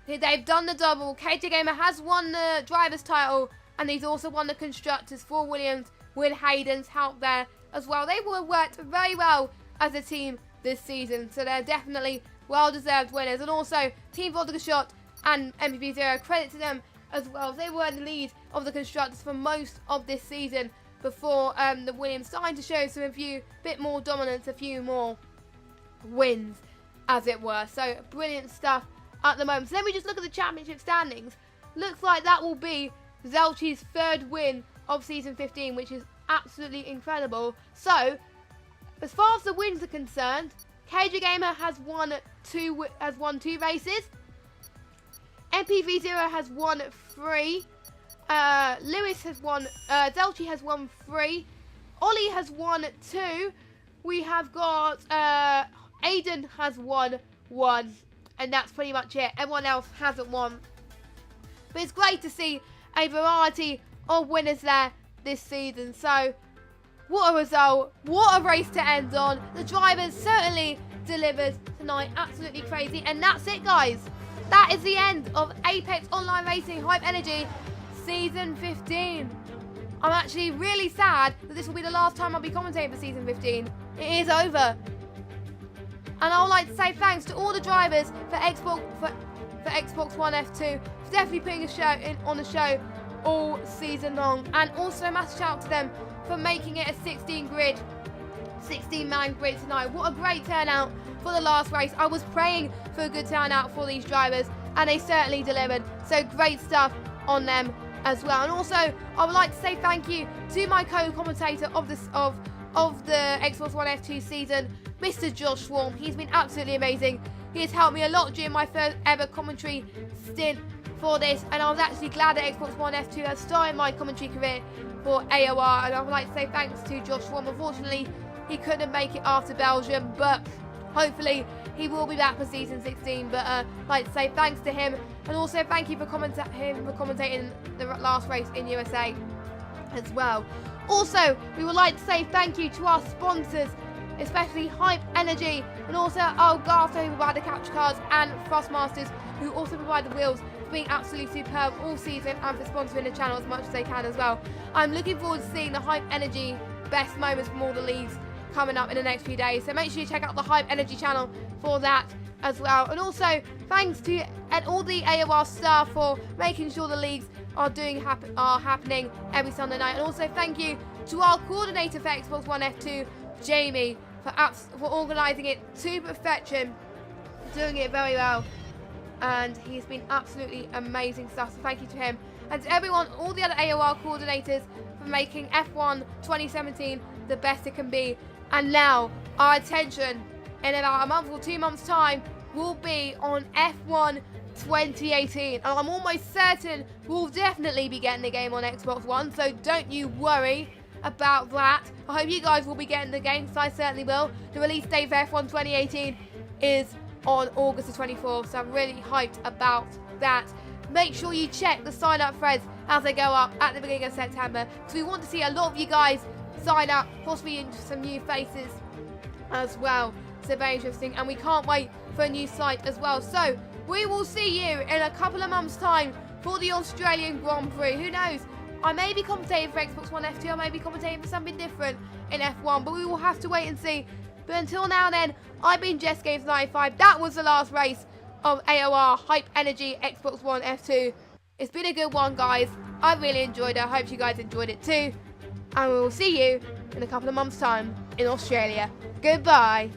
They've done the double. KJ Gamer has won the driver's title, and he's also won the Constructors for Williams with Hayden's help there as well. They will have worked very well as a team this season, so they're definitely well-deserved winners. And also, Team Vodka Shot and MPB0, credit to them as well. They were in the lead of the Constructors for most of this season before the Williams starting to show some bit more dominance, a few more wins, as it were. So, brilliant stuff at the moment. So then we just look at the championship standings. Looks like that will be Zelchi's third win of season 15, which is absolutely incredible. So, as far as the wins are concerned, KJ Gamer has won two races. MPV0 has won 3. Lewis has won. Zelchi has won 3. Ollie has won 2. We have got Aiden has won 1, and that's pretty much it. Everyone else hasn't won. But it's great to see a variety of winners there this season. So, what a result. What a race to end on. The drivers certainly delivered tonight. Absolutely crazy. And that's it, guys. That is the end of Apex Online Racing Hype Energy Season 15. I'm actually really sad that this will be the last time I'll be commentating for Season 15. It is over. And I would like to say thanks to all the drivers for Xbox One F2 for definitely putting a show on the show all season long. And also a massive shout out to them for making it a 16-man grid tonight. What a great turnout for the last race. I was praying for a good turnout for these drivers, and they certainly delivered. So great stuff on them as well. And also, I would like to say thank you to my co-commentator of the Xbox One F2 season, Mr. Josh Swarm. He's been absolutely amazing. He has helped me a lot during my first ever commentary stint for this, and I was actually glad that Xbox One F2 has started my commentary career for AOR, and I would like to say thanks to Josh Swarm. Unfortunately, he couldn't make it after Belgium, but hopefully he will be back for season 16. But I'd like to say thanks to him, and also thank you for commentating the last race in USA as well. Also, we would like to say thank you to our sponsors, especially Hype Energy, and also Elgato, who provide the capture cards, and Thrustmasters, who also provide the wheels, for being absolutely superb all season and for sponsoring the channel as much as they can as well. I'm looking forward to seeing the Hype Energy best moments from all the leagues coming up in the next few days. So make sure you check out the Hype Energy channel for that as well. And also, thanks to all the AOR staff for making sure the leagues are happening every Sunday night. And also, thank you to our coordinator for Xbox One F2, Jamie, for organising it to perfection, doing it very well. And he's been absolutely amazing stuff, so thank you to him. And to everyone, all the other AOR coordinators, for making F1 2017 the best it can be. And now, our attention, in about a month or 2 months' time, will be on F1 2018. And I'm almost certain we'll definitely be getting the game on Xbox One, so don't you worry about that. I hope you guys will be getting the game, because I certainly will. The release date for F1 2018 is on August the 24th, so I'm really hyped about that. make sure you check the sign up threads as they go up at the beginning of September, because we want to see a lot of you guys sign up, possibly into some new faces as well. So very interesting, and we can't wait for a new site as well. So we will see you in a couple of months' time for the Australian Grand Prix. Who knows? I may be commentating for Xbox One F2, I may be commentating for something different in F1, but we will have to wait and see. But until now then, I've been Jess Games 95. That was the last race of AOR Hype Energy Xbox One F2. It's been a good one, guys. I really enjoyed it. I hope you guys enjoyed it too. And we will see you in a couple of months' time in Australia. Goodbye.